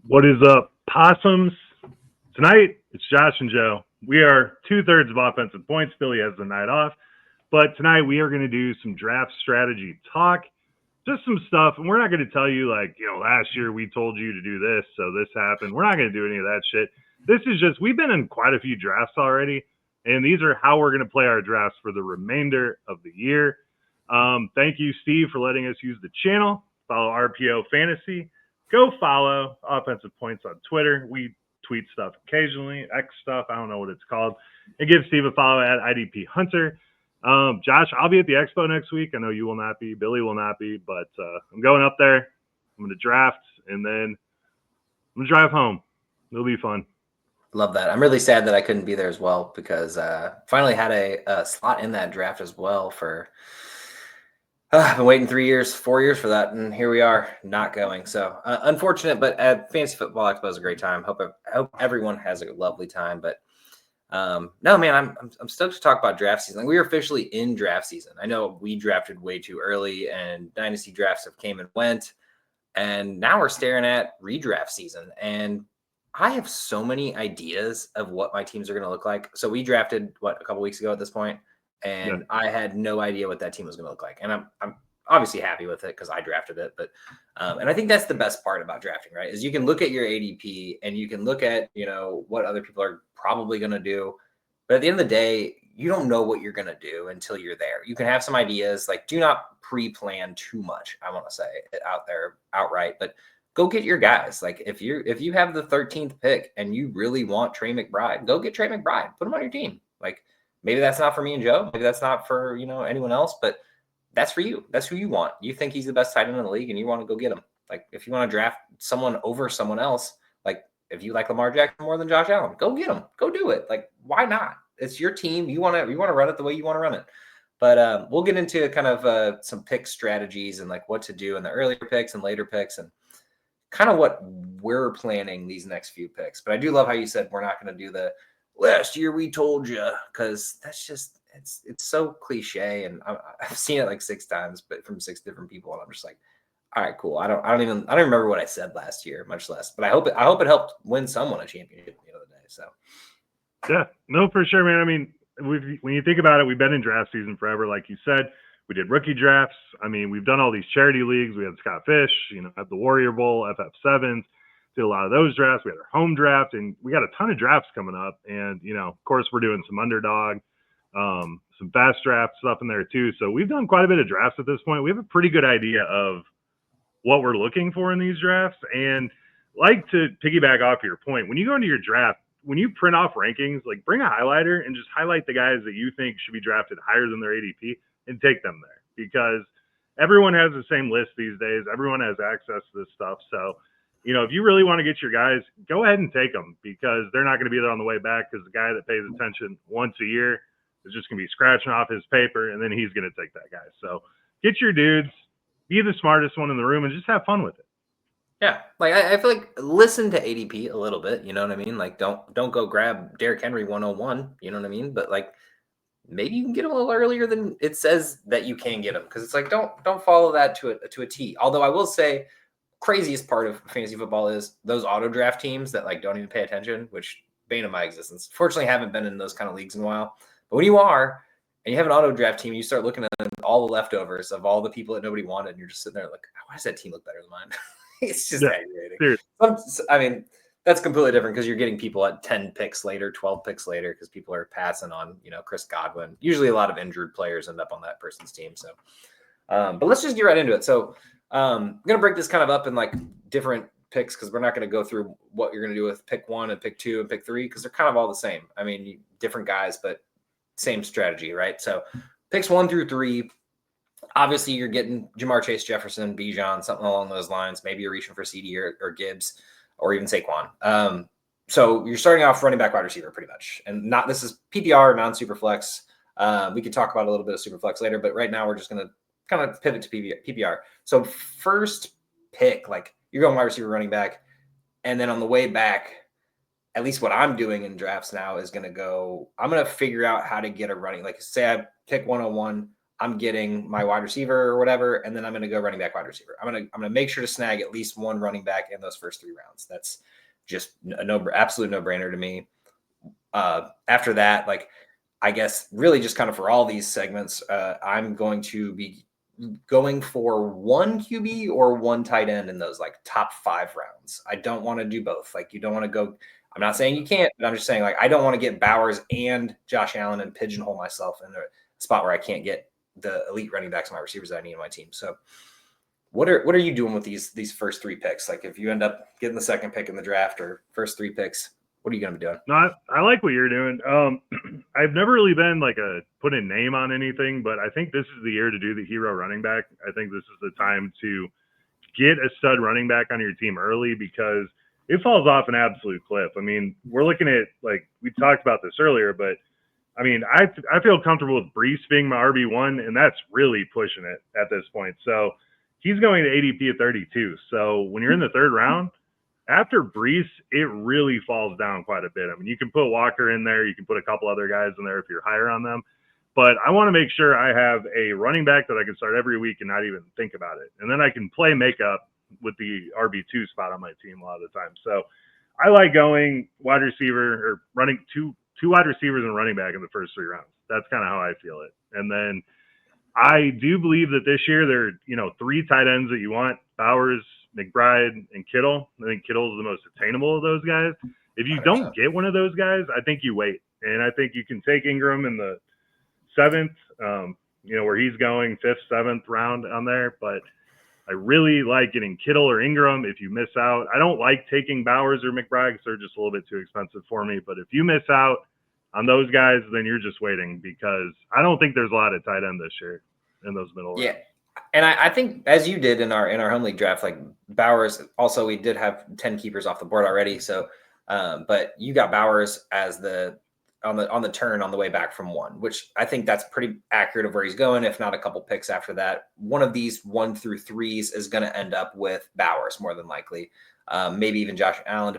What is up, possums? Tonight, it's Josh and Joe. We are two-thirds of offensive points. Billy has the night off. But tonight, we are going to do some draft strategy talk, just some stuff. And we're not going to tell you, last year we told you to do this, so this happened. We're not going to do any of that shit. This is just, we've been in quite a few drafts already. And these are how we're going to play our drafts for the remainder of the year. Thank you, Steve, for letting us use the channel. Follow RPO Fantasy. Go follow Offensive Points on Twitter. We tweet stuff occasionally, X stuff. I don't know what it's called. And give Steve a follow at IDP Hunter. Josh, I'll be at the Expo next week. I know you will not be. Billy will not be. But I'm going up there. I'm going to draft, and then I'm going to drive home. It'll be fun. Love that. I'm really sad that I couldn't be there as well because finally had a slot in that draft as well for I've been waiting 4 years for that, and here we are not going. So unfortunate, but Fantasy Football Expo is a great time. Hope everyone has a lovely time. But no, man, I'm stoked to talk about draft season. Like, we are officially in draft season. I know we drafted way too early, and dynasty drafts have came and went, and now we're staring at redraft season. And I have so many ideas of what my teams are going to look like. So we drafted a couple weeks ago at this point. And I had no idea what that team was going to look like. And I'm obviously happy with it because I drafted it. But and I think that's the best part about drafting, right? Is you can look at your ADP and you can look at, what other people are probably going to do. But at the end of the day, you don't know what you're going to do until you're there. You can have some ideas. Like, do not pre-plan too much, I want to say it out there outright. But go get your guys. Like, if you have the 13th pick and you really want Trey McBride, go get Trey McBride. Put him on your team. Like, maybe that's not for me and Joe. Maybe that's not for, anyone else, but that's for you. That's who you want. You think he's the best tight end in the league and you want to go get him. Like, if you want to draft someone over someone else, like if you like Lamar Jackson more than Josh Allen, go get him. Go do it. Like, why not? It's your team. You want to run it the way you want to run it. But we'll get into kind of some pick strategies and like what to do in the earlier picks and later picks and kind of what we're planning these next few picks. But I do love how you said we're not going to do the last year we told you, because that's just it's so cliche, and I've seen it like 6 times, but from 6 different people, and I'm just like, all right, cool. I don't remember what I said last year, much less. But I hope it helped win someone a championship at the end of the day. So yeah, no, for sure, man. I mean, when you think about it, we've been in draft season forever, like you said. We did rookie drafts. I mean, we've done all these charity leagues. We had Scott Fish, had the Warrior Bowl, FF7s. Did a lot of those drafts. We had our home draft, and we got a ton of drafts coming up. And, of course, we're doing some underdog, some fast draft stuff in there too. So we've done quite a bit of drafts at this point. We have a pretty good idea of what we're looking for in these drafts. And like, to piggyback off your point, when you go into your draft, when you print off rankings, like, bring a highlighter and just highlight the guys that you think should be drafted higher than their ADP and take them there, because everyone has the same list these days. Everyone has access to this stuff. So, if you really want to get your guys, go ahead and take them, because they're not going to be there on the way back, because the guy that pays attention once a year is just going to be scratching off his paper, and then he's going to take that guy. So get your dudes, be the smartest one in the room, and just have fun with it. Yeah, like I feel like listen to ADP a little bit, you know what I mean? Like, don't go grab Derrick Henry 101, you know what I mean? But like, maybe you can get him a little earlier than it says that you can get him, because it's like, don't follow that to a T. Although I will say, craziest part of fantasy football is those auto draft teams that like don't even pay attention, which bane of my existence. Fortunately, haven't been in those kind of leagues in a while. But when you are, and you have an auto draft team, you start looking at all the leftovers of all the people that nobody wanted, and you're just sitting there like, why does that team look better than mine? It's just aggravating. I mean, that's completely different because you're getting people at 10 picks later, 12 picks later, because people are passing on, Chris Godwin. Usually a lot of injured players end up on that person's team. So, but let's just get right into it. So I'm going to break this kind of up in like different picks, because we're not going to go through what you're going to do with pick 1 and pick 2 and pick 3, because they're kind of all the same. I mean, different guys, but same strategy, right? So picks 1 through 3, obviously you're getting Jamar Chase, Jefferson, Bijan, something along those lines. Maybe you're reaching for CD or Gibbs, or even Saquon. So you're starting off running back, wide receiver pretty much. And this is PPR, non-super flex. We could talk about a little bit of super flex later, but right now we're just going to kind of pivot to PPR. So first pick, like, you're going wide receiver, running back. And then on the way back, at least what I'm doing in drafts now is I'm going to figure out how to get a running. Like, say I pick 101, I'm getting my wide receiver or whatever, and then I'm going to go running back, wide receiver. I'm going to make sure to snag at least one running back in those first 3 rounds. That's just absolute no brainer to me. After that, like, I guess really just kind of for all these segments, I'm going to be going for one QB or one tight end in those like top 5 rounds. I don't want to do both. Like, you don't want to go. I'm not saying you can't, but I'm just saying, like, I don't want to get Bowers and Josh Allen and pigeonhole myself in a spot where I can't get the elite running backs and my receivers that I need in my team. So what are you doing with these first 3 picks? Like, if you end up getting the second pick in the draft or first 3 picks, what are you going to be doing? No, I like what you're doing. I've never really been like put a name on anything, but I think this is the year to do the hero running back. I think this is the time to get a stud running back on your team early, because it falls off an absolute cliff. I mean, we're looking at, like, we talked about this earlier, but I mean, I feel comfortable with Breece being my RB1, and that's really pushing it at this point. So he's going to ADP at 32. So when you're in the 3rd round, after Breece, it really falls down quite a bit. I mean, you can put Walker in there. You can put a couple other guys in there if you're higher on them. But I want to make sure I have a running back that I can start every week and not even think about it. And then I can play makeup with the RB2 spot on my team a lot of the time. So I like going wide receiver or running two wide receivers and running back in the first 3 rounds. That's kind of how I feel it. And then I do believe that this year there are, 3 tight ends that you want: Bowers, McBride, and Kittle. I think Kittle is the most attainable of those guys. If you 100%. don't get one of those guys, I think you wait. And I think you can take Ingram in the 7th, where he's going 5th, 7th round on there. But I really like getting Kittle or Ingram if you miss out. I don't like taking Bowers or McBride because they're just a little bit too expensive for me. But if you miss out on those guys, then you're just waiting, because I don't think there's a lot of tight end this year in those middle rounds. Yeah. And I think, as you did in our home league draft, like Bowers, also we did have 10 keepers off the board already. So, but you got Bowers as on the turn on the way back from 1, which I think that's pretty accurate of where he's going. If not a couple picks after that, one of these 1 through 3s is going to end up with Bowers more than likely. Maybe even Josh Allen.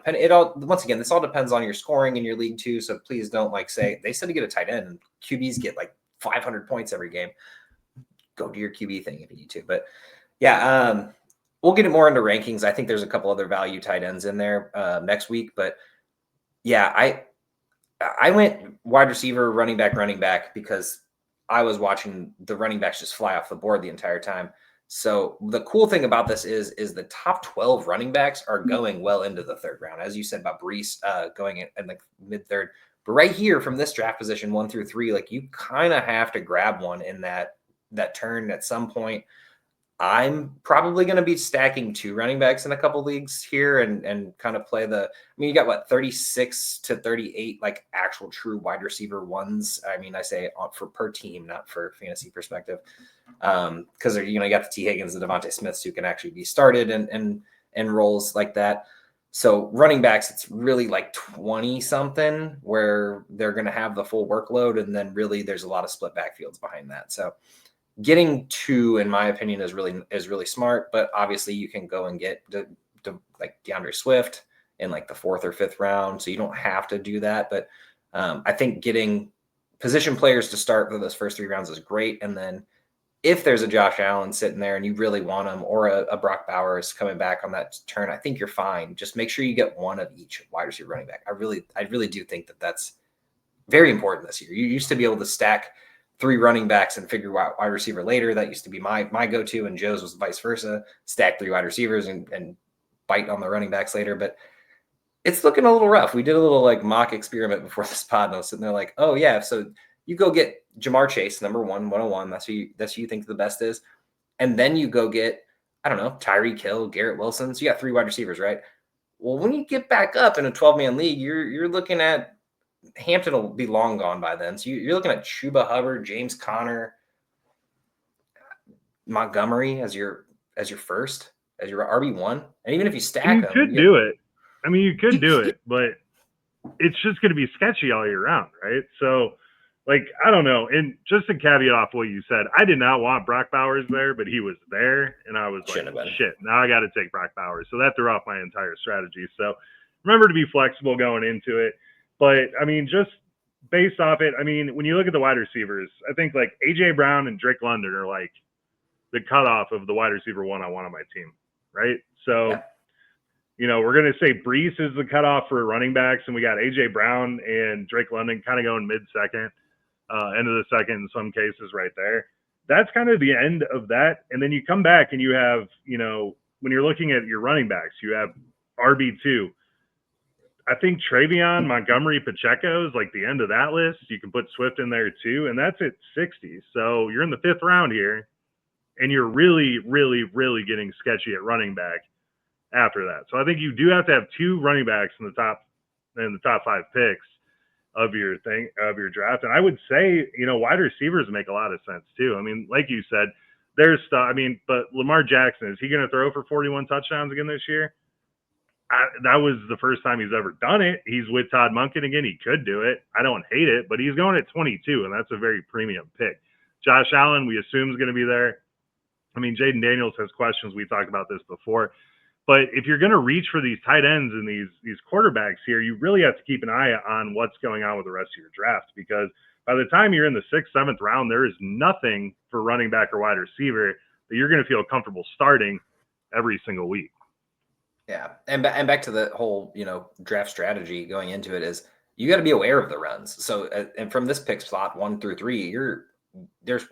Once again, this all depends on your scoring in your league too. So please don't say they said to get a tight end and QBs get like 500 points every game. Go do your QB thing if you need to. But yeah, we'll get it more into rankings. I think there's a couple other value tight ends in there next week. But yeah, I went wide receiver, running back, because I was watching the running backs just fly off the board the entire time. So the cool thing about this is the top 12 running backs are going well into the 3rd round. As you said about Breece going in the mid-3rd. But right here from this draft position 1 through 3, like, you kind of have to grab one in that turn at some point. I'm probably going to be stacking 2 running backs in a couple leagues here and kind of play you got 36 to 38, like, actual true wide receiver ones. I mean, I say for per team, not for fantasy perspective. Cause you got the T Higgins and Devontae Smiths who can actually be started and roles like that. So running backs, it's really like 20 something where they're going to have the full workload. And then really there's a lot of split backfields behind that. So getting 2, in my opinion, is really smart, but obviously you can go and get like DeAndre Swift in like the 4th or 5th round. So you don't have to do that. But I think getting position players to start for those first 3 rounds is great. And then if there's a Josh Allen sitting there and you really want him, or a Brock Bowers coming back on that turn, I think you're fine. Just make sure you get one of each wide receiver, running back. I really do think that that's very important this year. You used to be able to stack 3 running backs and figure out wide receiver later. That used to be my go-to, and Joe's was vice versa. Stack 3 wide receivers and bite on the running backs later. But it's looking a little rough. We did a little like mock experiment before this pod, and I was sitting there like, oh yeah, so you go get Jamar Chase, number 101. That's who you think the best is. And then you go get, I don't know, Tyreek Hill, Garrett Wilson. So you got 3 wide receivers, right? Well, when you get back up in a 12-man league, you're looking at Hampton will be long gone by then. So you're looking at Chuba Hubbard, James Conner, Montgomery as your first, as your RB1. And even if you stack them, you could do it. I mean, you could do it, but it's just going to be sketchy all year round, right? So, like, I don't know. And just to caveat off what you said, I did not want Brock Bowers there, but he was there, and I was like, shit, now I got to take Brock Bowers. So that threw off my entire strategy. So remember to be flexible going into it. But, I mean, just based off it, I mean, when you look at the wide receivers, I think like AJ Brown and Drake London are like the cutoff of the wide receiver one-on-one on my team, right? So, Yeah. We're going to say Brees is the cutoff for running backs, and we got AJ Brown and Drake London kind of going mid-second, end of the second in some cases right there. That's kind of the end of that. And then you come back and you have, when you're looking at your running backs, you have RB2. I think Travion, Montgomery, Pacheco is like the end of that list. You can put Swift in there too, and that's at 60. So you're in the 5th round here, and you're really, really, really getting sketchy at running back after that. So I think you do have to have 2 running backs in the top 5 picks of your draft. And I would say, wide receivers make a lot of sense too. I mean, like you said, there's stuff. I mean, but Lamar Jackson, is he going to throw for 41 touchdowns again this year? That was the first time he's ever done it. He's with Todd Monken again. He could do it. I don't hate it, but he's going at 22, and that's a very premium pick. Josh Allen, we assume, is going to be there. I mean, Jaden Daniels has questions. We talked about this before. But if you're going to reach for these tight ends and these quarterbacks here, you really have to keep an eye on what's going on with the rest of your draft, because by the time you're in the 6th, 7th round, there is nothing for running back or wide receiver that you're going to feel comfortable starting every single week. Yeah. And back to the whole, draft strategy going into it is you got to be aware of the runs. So, and from this pick slot 1 through 3, there's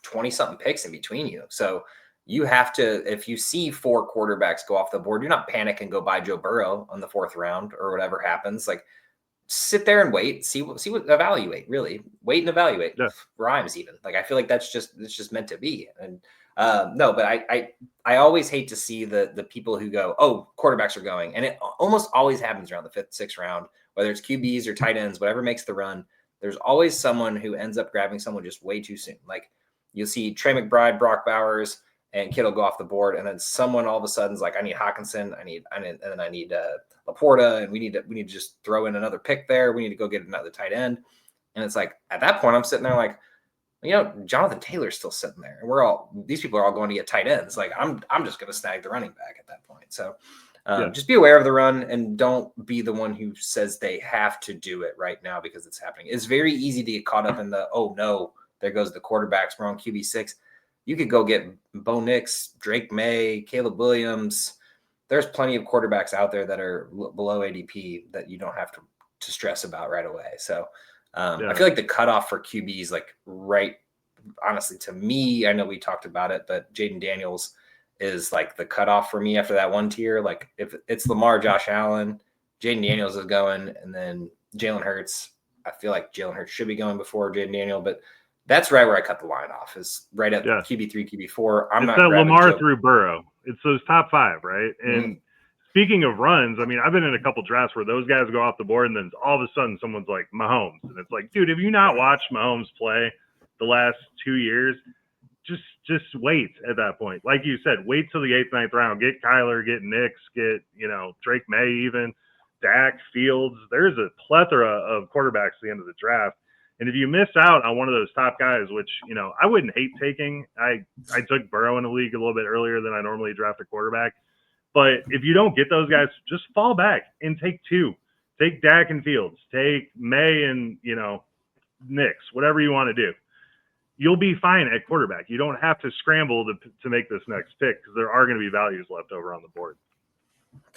20 something picks in between you. So you have to, if you see 4 quarterbacks go off the board, do not panic and go buy Joe Burrow on the 4th round or whatever happens. Like, sit there and wait, evaluate, really wait and evaluate. Yeah. Rhymes even. Like, I feel like it's just meant to be. And no, but I always hate to see the people who go, oh, quarterbacks are going. And it almost always happens around the 5th, 6th round, whether it's QBs or tight ends, whatever makes the run. There's always someone who ends up grabbing someone just way too soon. Like, you'll see Trey McBride, Brock Bowers, and Kittle go off the board, and then someone all of a sudden is like, I need Hawkinson, and then I need Laporta, and we need to just throw in another pick there. We need to go get another tight end. And it's like, at that point, I'm sitting there like, Jonathan Taylor's still sitting there, and these people are all going to get tight ends. Like, I'm just going to snag the running back at that point. So just be aware of the run, and don't be the one who says they have to do it right now because it's happening. It's very easy to get caught up in the, oh no, there goes the quarterbacks. We're on QB6. You could go get Bo Nix, Drake May, Caleb Williams. There's plenty of quarterbacks out there that are below ADP that you don't have to stress about right away. So I feel like the cutoff for QBs, like, right, honestly, to me, I know we talked about it, but Jaden Daniels is like the cutoff for me after that 1 tier. Like, if it's Lamar, Josh Allen, Jaden Daniels is going, and then Jalen Hurts. I feel like Jalen Hurts should be going before Jaden Daniels, but that's right where I cut the line off, is right at QB3, QB4. It's not that Lamar through Burrow. It's those top 5, right? And speaking of runs, I mean, I've been in a couple drafts where those guys go off the board, and then all of a sudden someone's like Mahomes. And it's like, dude, have you not watched Mahomes play the last 2 years? Just wait at that point. Like you said, wait till the 8th, 9th round. Get Kyler, get Nix, get, Drake May even, Dak, Fields. There's a plethora of quarterbacks at the end of the draft. And if you miss out on one of those top guys, which, I wouldn't hate taking, I took Burrow in the league a little bit earlier than I normally draft a quarterback. But if you don't get those guys, just fall back and take 2. Take Dak and Fields. Take May and, Nix, whatever you want to do. You'll be fine at quarterback. You don't have to scramble to make this next pick, because there are going to be values left over on the board.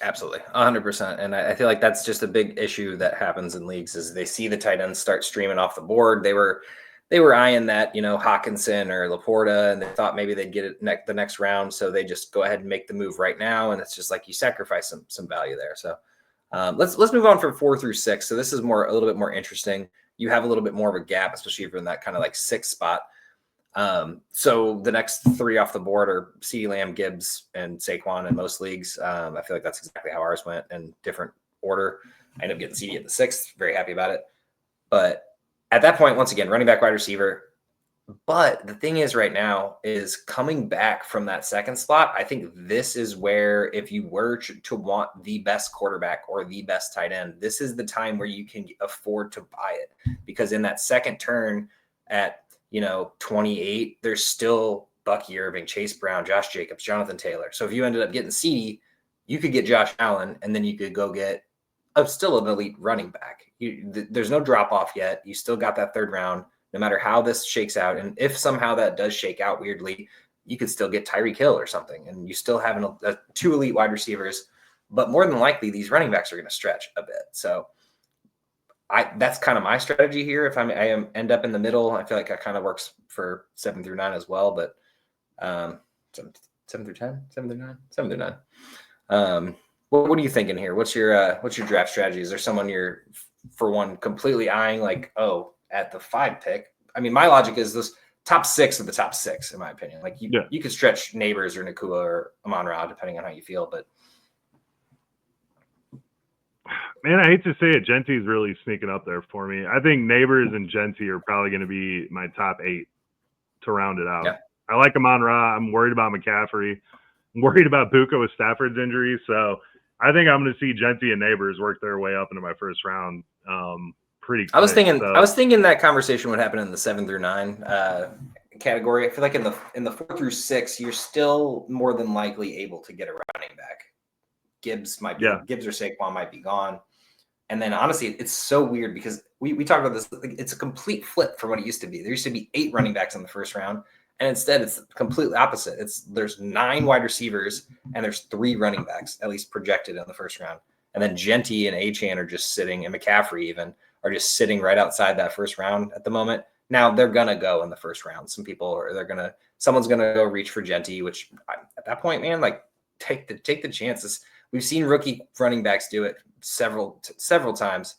Absolutely, 100%. And I feel like that's just a big issue that happens in leagues, is they see the tight ends start streaming off the board. They were eyeing that, Hawkinson or Laporta, and they thought maybe they'd get it the next round. So they just go ahead and make the move right now. And it's just like you sacrifice some value there. So let's move on from 4 through 6. So this is a little bit more interesting. You have a little bit more of a gap, especially if you're in that kind of like 6th spot. So the next 3 off the board are CeeDee Lamb, Gibbs, and Saquon in most leagues. I feel like that's exactly how ours went, in different order. I ended up getting CeeDee at the 6th. Very happy about it. But at that point, once again, running back, wide receiver. But the thing is right now is coming back from that 2nd slot. I think this is where, if you were to want the best quarterback or the best tight end, this is the time where you can afford to buy it, because in that 2nd turn at 28, there's still Bucky Irving, Chase Brown, Josh Jacobs, Jonathan Taylor. So if you ended up getting CeeDee, you could get Josh Allen, and then you could go get still an elite running back. There's no drop off yet. You still got that third round, no matter how this shakes out. And if somehow that does shake out weirdly, you could still get Tyreek Hill or something, and you still have two elite wide receivers. But more than likely, these running backs are going to stretch a bit. So that's kind of my strategy here. If end up in the middle, I feel like that kind of works for 7 through 9 as well. But 7 through 10, 7 through 9, 7 through 9. What are you thinking here? What's your draft strategy? Is there someone you're, for one, completely eyeing, like, oh, at the 5 pick? I mean, my logic is this top 6 of the top 6, in my opinion. Like you could stretch Neighbors or Nacua or Amon-Ra depending on how you feel, but. Man, I hate to say it, Genty's really sneaking up there for me. I think Neighbors and Genty are probably going to be my top 8 to round it out. Yeah. I like Amon-Ra. I'm worried about McCaffrey. I'm worried about Puka with Stafford's injury. So I think I'm going to see Genty and Neighbors work their way up into my first round pretty quick. I was thinking that conversation would happen in the 7 through 9 category. I feel like in the 4 through 6, you're still more than likely able to get a running back. Gibbs or Saquon might be gone. And then honestly, it's so weird because we talked about this. It's a complete flip from what it used to be. There used to be 8 running backs in the first round, and instead it's completely opposite. There's 9 wide receivers and there's 3 running backs at least projected in the first round. And then Genty and Achane are just sitting, and McCaffrey even are just sitting right outside that first round at the moment. Now they're gonna go in the first round. Someone's gonna go reach for Genty, which at that point, man, like take the chances. We've seen rookie running backs do it several times.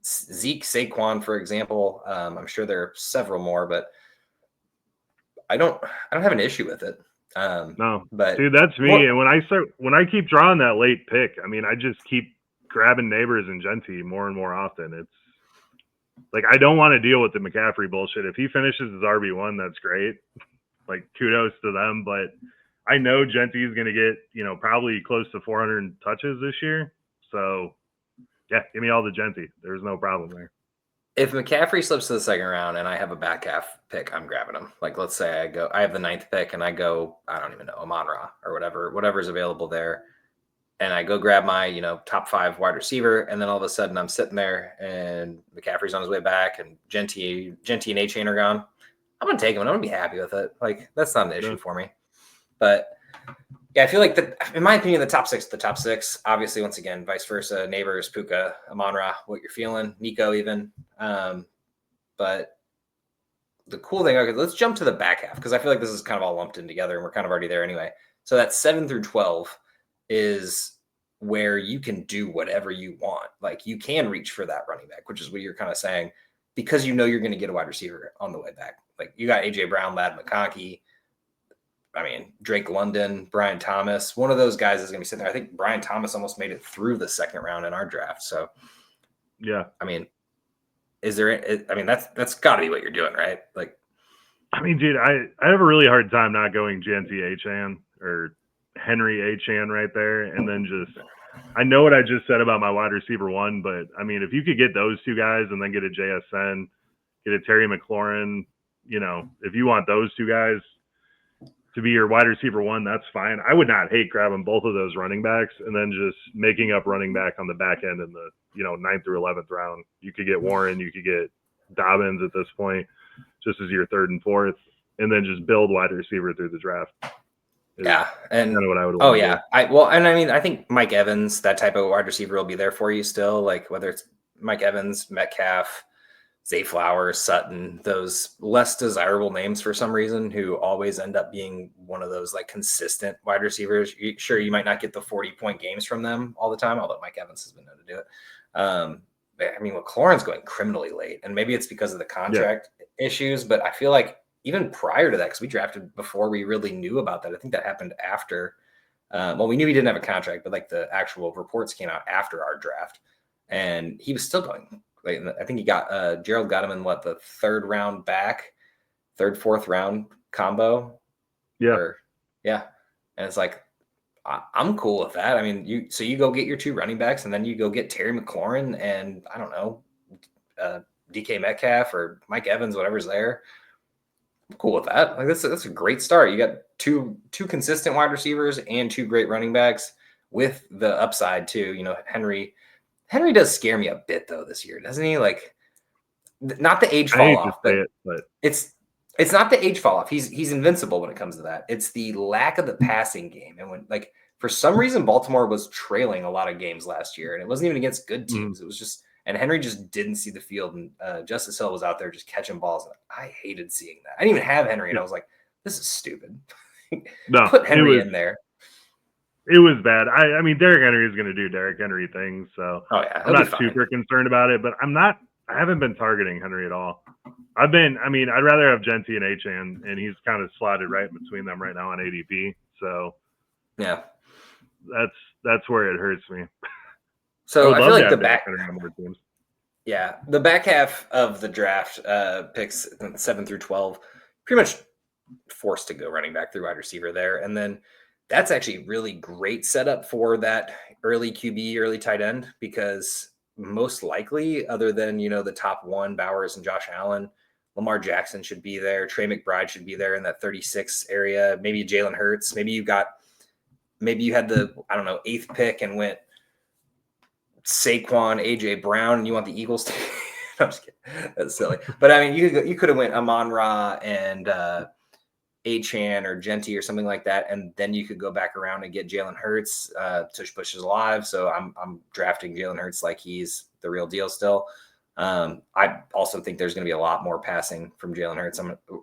Zeke, Saquon, for example. I'm sure there are several more, but I don't have an issue with it. No, but dude, that's me. And when I keep drawing that late pick, I mean, I just keep grabbing Neighbors and Genty more and more often. It's like I don't want to deal with the McCaffrey bullshit. If he finishes his RB1, that's great. Like kudos to them, but I know Genty is going to get, probably close to 400 touches this year. So, yeah, give me all the Genty. There's no problem there. If McCaffrey slips to the second round and I have a back half pick, I'm grabbing him. Like, let's say I have the 9th pick and I go, I don't even know, Amon-Ra or whatever's available there. And I go grab my, top 5 wide receiver. And then all of a sudden I'm sitting there and McCaffrey's on his way back and Genty and Achane are gone. I'm going to take him and I'm going to be happy with it. Like, that's not an issue for me. But yeah, I feel like in my opinion, the top 6, obviously, once again, vice versa, Neighbors, Puka, Amon-Ra, what you're feeling, Nico even. But the cool thing, okay, let's jump to the back half because I feel like this is kind of all lumped in together and we're kind of already there anyway. So that 7 through 12 is where you can do whatever you want. Like you can reach for that running back, which is what you're kind of saying, because you're going to get a wide receiver on the way back. Like you got AJ Brown, Ladd McConkey. I mean, Drake London, Brian Thomas, one of those guys is going to be sitting there. I think Brian Thomas almost made it through the second round in our draft. So, yeah. I mean, that's got to be what you're doing, right? Like, I mean, dude, I have a really hard time not going Genty Achane or Henry Achane right there. And then I know what I just said about my wide receiver 1, but I mean, if you could get those 2 guys and then get a JSN, get a Terry McLaurin, if you want those 2 guys to be your wide receiver 1, that's fine. I would not hate grabbing both of those running backs and then just making up running back on the back end in the 9th through 11th round. You could get Warren, you could get Dobbins at this point, just as your 3rd and 4th, and then just build wide receiver through the draft. Yeah, and kind of what I would. Oh yeah, I think Mike Evans, that type of wide receiver, will be there for you still. Like whether it's Mike Evans, Metcalf, Zay Flowers, Sutton, those less desirable names for some reason who always end up being one of those like consistent wide receivers. Sure, you might not get the 40-point games from them all the time, although Mike Evans has been known to do it. I mean, McLaurin's going criminally late, and maybe it's because of the contract issues, but I feel like even prior to that, because we drafted before we really knew about that. I think that happened after. We knew he didn't have a contract, but like the actual reports came out after our draft, and he was still going. I think he got Gerald got him in the 3rd round back, 3rd, 4th round combo. Yeah. And it's like, I'm cool with that. I mean, you go get your 2 running backs and then you go get Terry McLaurin and I don't know, DK Metcalf or Mike Evans, whatever's there. I'm cool with that. Like that's a great start. You got two consistent wide receivers and 2 great running backs with the upside too. Henry Henry does scare me a bit though this year, doesn't he? Like, not the age I fall hate to off, say but it, but it's not the age fall off. He's invincible when it comes to that. It's the lack of the passing game. And when, like, for some reason Baltimore was trailing a lot of games last year, and it wasn't even against good teams. It was just, and Henry just didn't see the field, and Justice Hill was out there just catching balls. I hated seeing that. I didn't even have Henry, and I was like, this is stupid. no, Put Henry in there. It was bad. I mean, Derrick Henry is going to do Derrick Henry things, so I'm not super concerned about it. But I haven't been targeting Henry at all. I'd rather have Genty and Achane, and he's kind of slotted right between them right now on ADP. So yeah, that's where it hurts me. So I feel like the back half of the draft picks 7 through 12, pretty much forced to go running back through wide receiver there, and then that's actually really great setup for that early QB, early tight end, because most likely, other than, the top one, Bowers and Josh Allen, Lamar Jackson should be there. Trey McBride should be there in that 36 area. Maybe Jalen Hurts. Maybe you had the, 8th pick and went Saquon, AJ Brown, and you want the Eagles to. I'm just kidding. That's silly. But I mean, you could have went Amon-Ra and Achane or Genty or something like that, and then you could go back around and get Jalen Hurts. Tush Push is alive, so I'm drafting Jalen Hurts like he's the real deal still. I also think there's going to be a lot more passing from Jalen Hurts.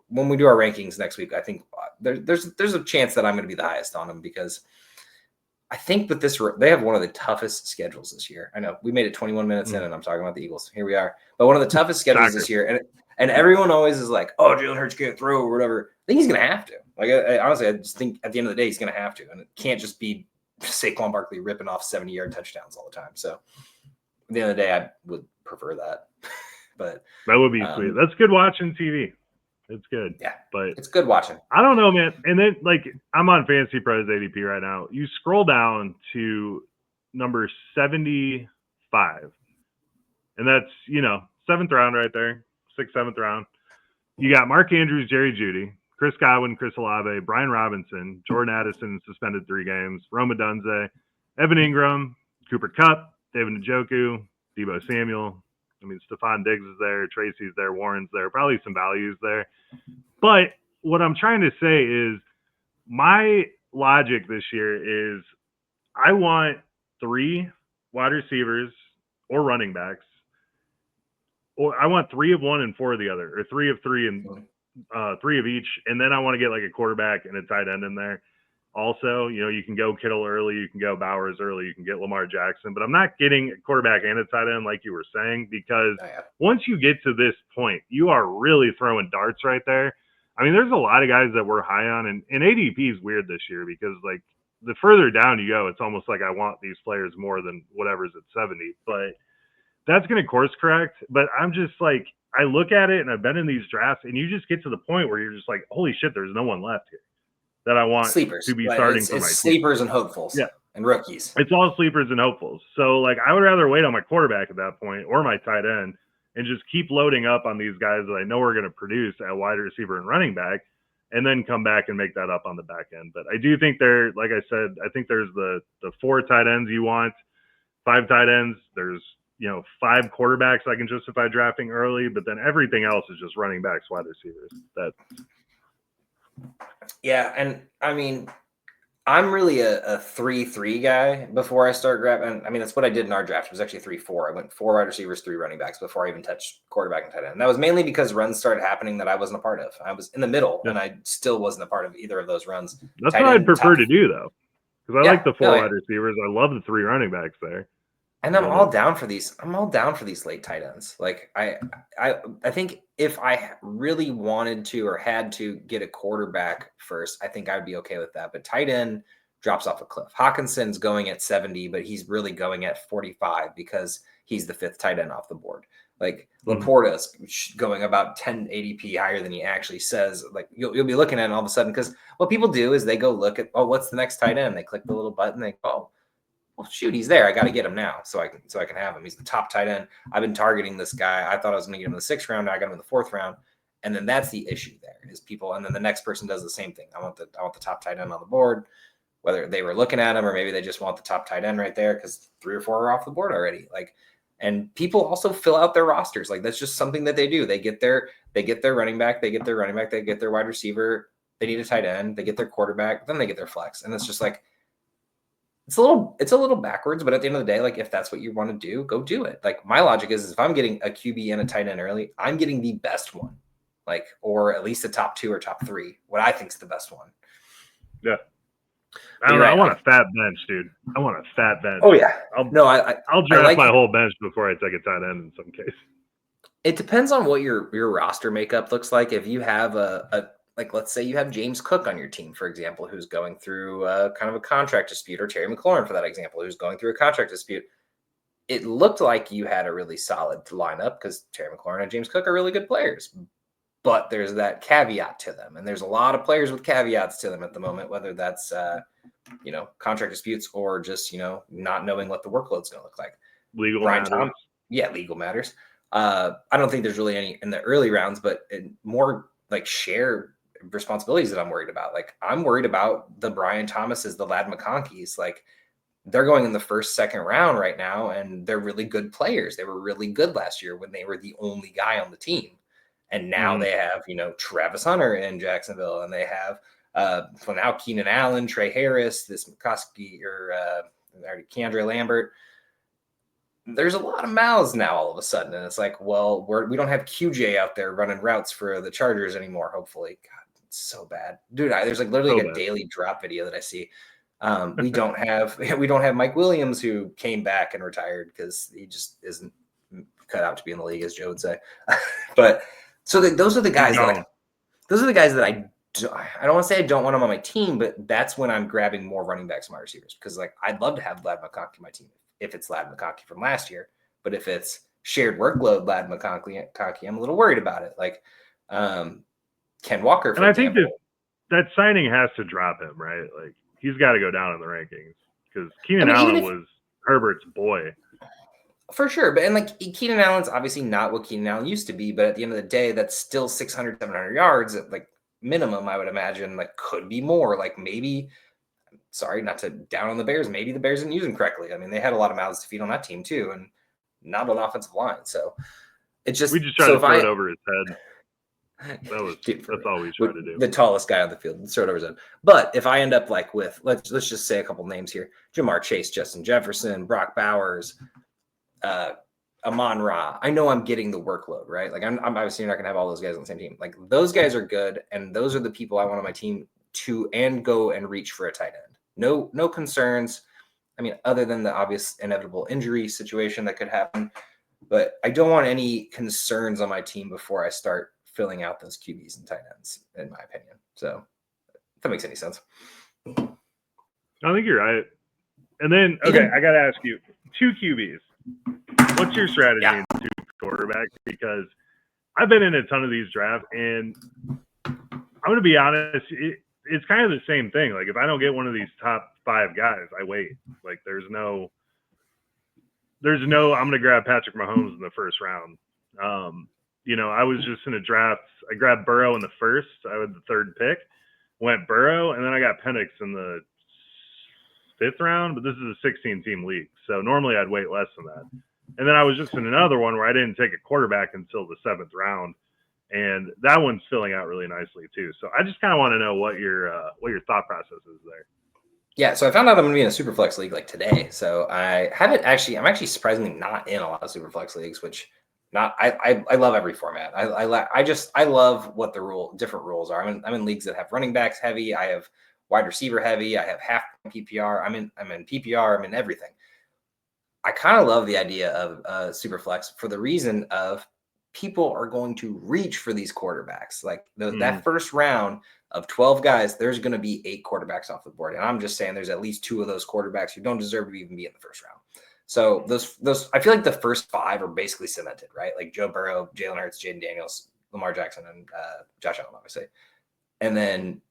When we do our rankings next week, I think there's a chance that I'm going to be the highest on him, because I think with this, they have one of the toughest schedules this year. I know we made it 21 minutes in, and I'm talking about the Eagles. Here we are, but one of the toughest schedules this year, and everyone always is like, "Oh, Jalen Hurts can't throw or whatever." I think he's going to have to. Like, honestly, I just think at the end of the day, he's going to have to, and it can't just be Saquon Barkley ripping off 70-yard touchdowns all the time. So at the end of the day, I would prefer that. But that would be sweet. That's good watching TV. It's good. Yeah, but it's good watching. I don't know, man. And then, like, I'm on Fantasy Pros ADP right now. You scroll down to number 75, and that's 7th round right there, 6th, 7th round. You got Mark Andrews, Jerry Jeudy, Chris Godwin, Chris Olave, Brian Robinson, Jordan Addison suspended 3 games, Rome Odunze, Evan Ingram, Cooper Kupp, David Njoku, Deebo Samuel. I mean, Stephon Diggs is there, Tracy's there, Warren's there, probably some values there. But what I'm trying to say is my logic this year is I want 3 wide receivers or running backs, or I want 3 of one and 4 of the other, or 3 of 3 and 3 of each. And then I want to get like a quarterback and a tight end in there. Also, you can go Kittle early, you can go Bowers early, you can get Lamar Jackson, but I'm not getting a quarterback and a tight end like you were saying, because once you get to this point, you are really throwing darts right there. I mean, there's a lot of guys that we're high on, and ADP is weird this year because, like, the further down you go, it's almost like I want these players more than whatever's at 70, but that's going to course correct. But I'm just like, I look at it, and I've been in these drafts, and you just get to the point where you're just like, holy shit, there's no one left here that I want sleepers to be starting for my sleepers and hopefuls, and rookies. It's all sleepers and hopefuls. So, like, I would rather wait on my quarterback at that point or my tight end and just keep loading up on these guys that I know are going to produce at wide receiver and running back, and then come back and make that up on the back end. But I do think like I said, I think there's the 4 tight ends you want, 5 tight ends. There's 5 quarterbacks I can justify drafting early, but then everything else is just running backs, wide receivers. Yeah, and I mean, I'm really a 3-3 guy before I start grabbing. I mean, that's what I did in our draft. It was actually 3-4. I went 4 wide receivers, 3 running backs before I even touched quarterback and tight end. And that was mainly because runs started happening that I wasn't a part of. I was in the middle, and I still wasn't a part of either of those runs. That's what I'd prefer to do, though, because I like the 4 wide receivers. I love the 3 running backs there. And I'm all down for these. I'm all down for these late tight ends. Like, I think if I really wanted to or had to get a quarterback first, I think I'd be okay with that. But tight end drops off a cliff. Hawkinson's going at 70, but he's really going at 45 because he's the 5th tight end off the board. Like, Laporta's going about 10 ADP higher than he actually says. Like, you'll be looking at it all of a sudden, because what people do is they go look at, what's the next tight end? They click the little button. They go, well, shoot, he's there. I got to get him now so I can have him. He's the top tight end. I've been targeting this guy. I thought I was going to get him in the 6th round. I got him in the 4th round. And then that's the issue there is people. And then the next person does the same thing. I want the top tight end on the board. whether they were looking at him or maybe they just want the top tight end right there because 3 or 4 are off the board already. Like, and people also fill out their rosters. Like, that's just something that they do. They get their running back, they get their wide receiver, they need a tight end, they get their quarterback, then they get their flex. And it's just like, it's a little backwards, but at the end of the day, like, if that's what you want to do, go do it. Like, my logic is if I'm getting a QB and a tight end early, I'm getting the best one, like, or at least the top 2 or top 3, what I think is the best one. Yeah. I don't know. I want a fat bench, dude. I want a fat bench. Oh yeah. I'll draft my whole bench before I take a tight end in some case. It depends on what your roster makeup looks like. If you have like, let's say you have James Cook on your team, for example, who's going through kind of a contract dispute, or Terry McLaurin, for that example, who's going through a contract dispute. It looked like you had a really solid lineup because Terry McLaurin and James Cook are really good players. But there's that caveat to them. And there's a lot of players with caveats to them at the moment, whether that's, contract disputes or just, not knowing what the workload's going to look like. Legal matters. Legal matters. I don't think there's really any in the early rounds, but more like share responsibilities that I'm worried about. Like, I'm worried about the Brian Thomases, the Ladd McConkeys. Like, they're going in the first, second round right now, and they're really good players. They were really good last year when they were the only guy on the team. And now they have, Travis Hunter in Jacksonville, and they have now Keenan Allen, Trey Harris, this McCoskey, or Keandre Lambert. There's a lot of mouths now all of a sudden. And it's like, well, we don't have QJ out there running routes for the Chargers anymore, hopefully. God, it's so bad. Dude, there's like literally a daily drop video that I see. We don't have Mike Williams, who came back and retired because he just isn't cut out to be in the league, as Joe would say. But so those are the guys that I don't want to say I don't want them on my team, but that's when I'm grabbing more running backs and wide receivers, because like, I'd love to have Ladd McConkey on my team if it's Ladd McConkey from last year, but if it's shared workload Ladd McConkey, I'm a little worried about it. Like Ken Walker, for example. I think that signing has to drop him, right? Like, he's got to go down in the rankings because Keenan Allen was Herbert's boy. For sure. But, and like, Keenan Allen's obviously not what Keenan Allen used to be, but at the end of the day, that's still 600, 700 yards at like minimum, I would imagine. Like, could be more. Like, maybe, sorry, not to down on the Bears, maybe the Bears didn't use him correctly. I mean, they had a lot of mouths to feed on that team too, and not an offensive line. So it's just, we just tried to throw it over his head. That's all we try to do. The tallest guy on the field, throw it over his head. But if I end up like with, let's just say a couple names here: Jamar Chase, Justin Jefferson, Brock Bowers, Amon Ra. I know I'm getting the workload, right? Like, I'm obviously not gonna have all those guys on the same team. Like, those guys are good, and those are the people I want on my team to go and reach for a tight end. No concerns. I mean, other than the obvious inevitable injury situation that could happen, but I don't want any concerns on my team before I start filling out those QBs and tight ends, in my opinion. So, if that makes any sense. I think you're right. And then, okay, I got to ask you, 2 QBs. What's your strategy in 2 quarterbacks? Because I've been in a ton of these drafts, and I'm going to be honest, it's kind of the same thing. Like, if I don't get one of these top 5 guys, I wait. Like, there's no I'm going to grab Patrick Mahomes in the first round. I was just in a draft. I grabbed Burrow in the first. I had the 3rd pick. Went Burrow, and then I got Penix in the 5th round, but this is a 16-team league. So normally I'd wait less than that. And then I was just in another one where I didn't take a quarterback until the 7th round. And that one's filling out really nicely too. So I just kind of want to know what your thought process is there. Yeah, so I found out I'm going to be in a Superflex league like today. So I'm actually surprisingly not in a lot of Superflex leagues, which I love every format. I love what the different rules are. I'm in leagues that have running backs heavy. I have wide receiver heavy. I have half PPR. I'm in PPR. I'm in everything. I kind of love the idea of Superflex for the reason of people are going to reach for these quarterbacks. Like that first round of 12 guys, there's going to be 8 quarterbacks off the board. And I'm just saying there's at least 2 of those quarterbacks who don't deserve to even be in the first round. So those I feel like the first 5 are basically cemented, right? Like Joe Burrow, Jalen Hurts, Jaden Daniels, Lamar Jackson, and Josh Allen, obviously. And then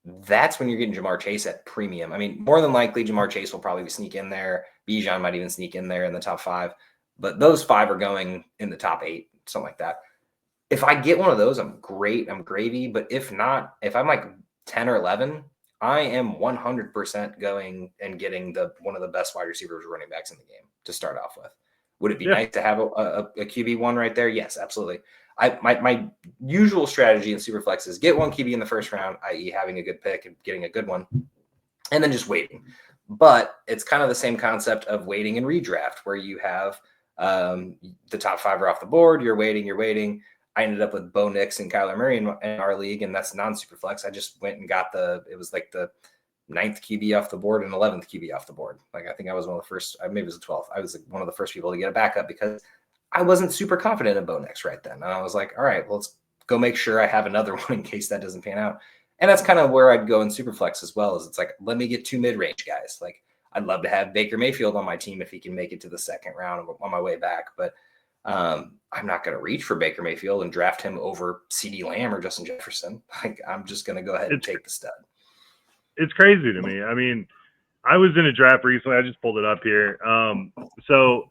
that's when you're getting Jamar Chase at premium. I mean, more than likely, Jamar Chase will probably sneak in there. Bijan might even sneak in there in the top 5. But those 5 are going in the top 8, something like that. If I get one of those, I'm great. I'm gravy. But if not, if I'm like 10 or 11, I am 100% going and getting one of the best wide receivers running backs in the game to start off with. Would it be Yeah. nice to have a QB1 right there? Yes, absolutely. My usual strategy in Superflex is get one QB in the first round, i.e. having a good pick and getting a good one, and then just waiting. But it's kind of the same concept of waiting in redraft where you have the top 5 are off the board. You're waiting. I ended up with Bo Nix and Kyler Murray in our league, and that's non-Superflex. I just went and got it was like the 9th QB off the board and 11th QB off the board. Like I think I was one of the first, maybe it was the 12th. I was like one of the first people to get a backup because I wasn't super confident in Bo Nix right then. And I was like, all right, well, let's go make sure I have another one in case that doesn't pan out. And that's kind of where I'd go in Superflex as well. Is it's like, let me get 2 mid-range guys. Like I'd love to have Baker Mayfield on my team if he can make it to the second round on my way back. But I'm not going to reach for Baker Mayfield and draft him over CeeDee Lamb or Justin Jefferson. Like I'm just going to go ahead and take the stud. It's crazy to me. I mean, I was in a draft recently. I just pulled it up here. So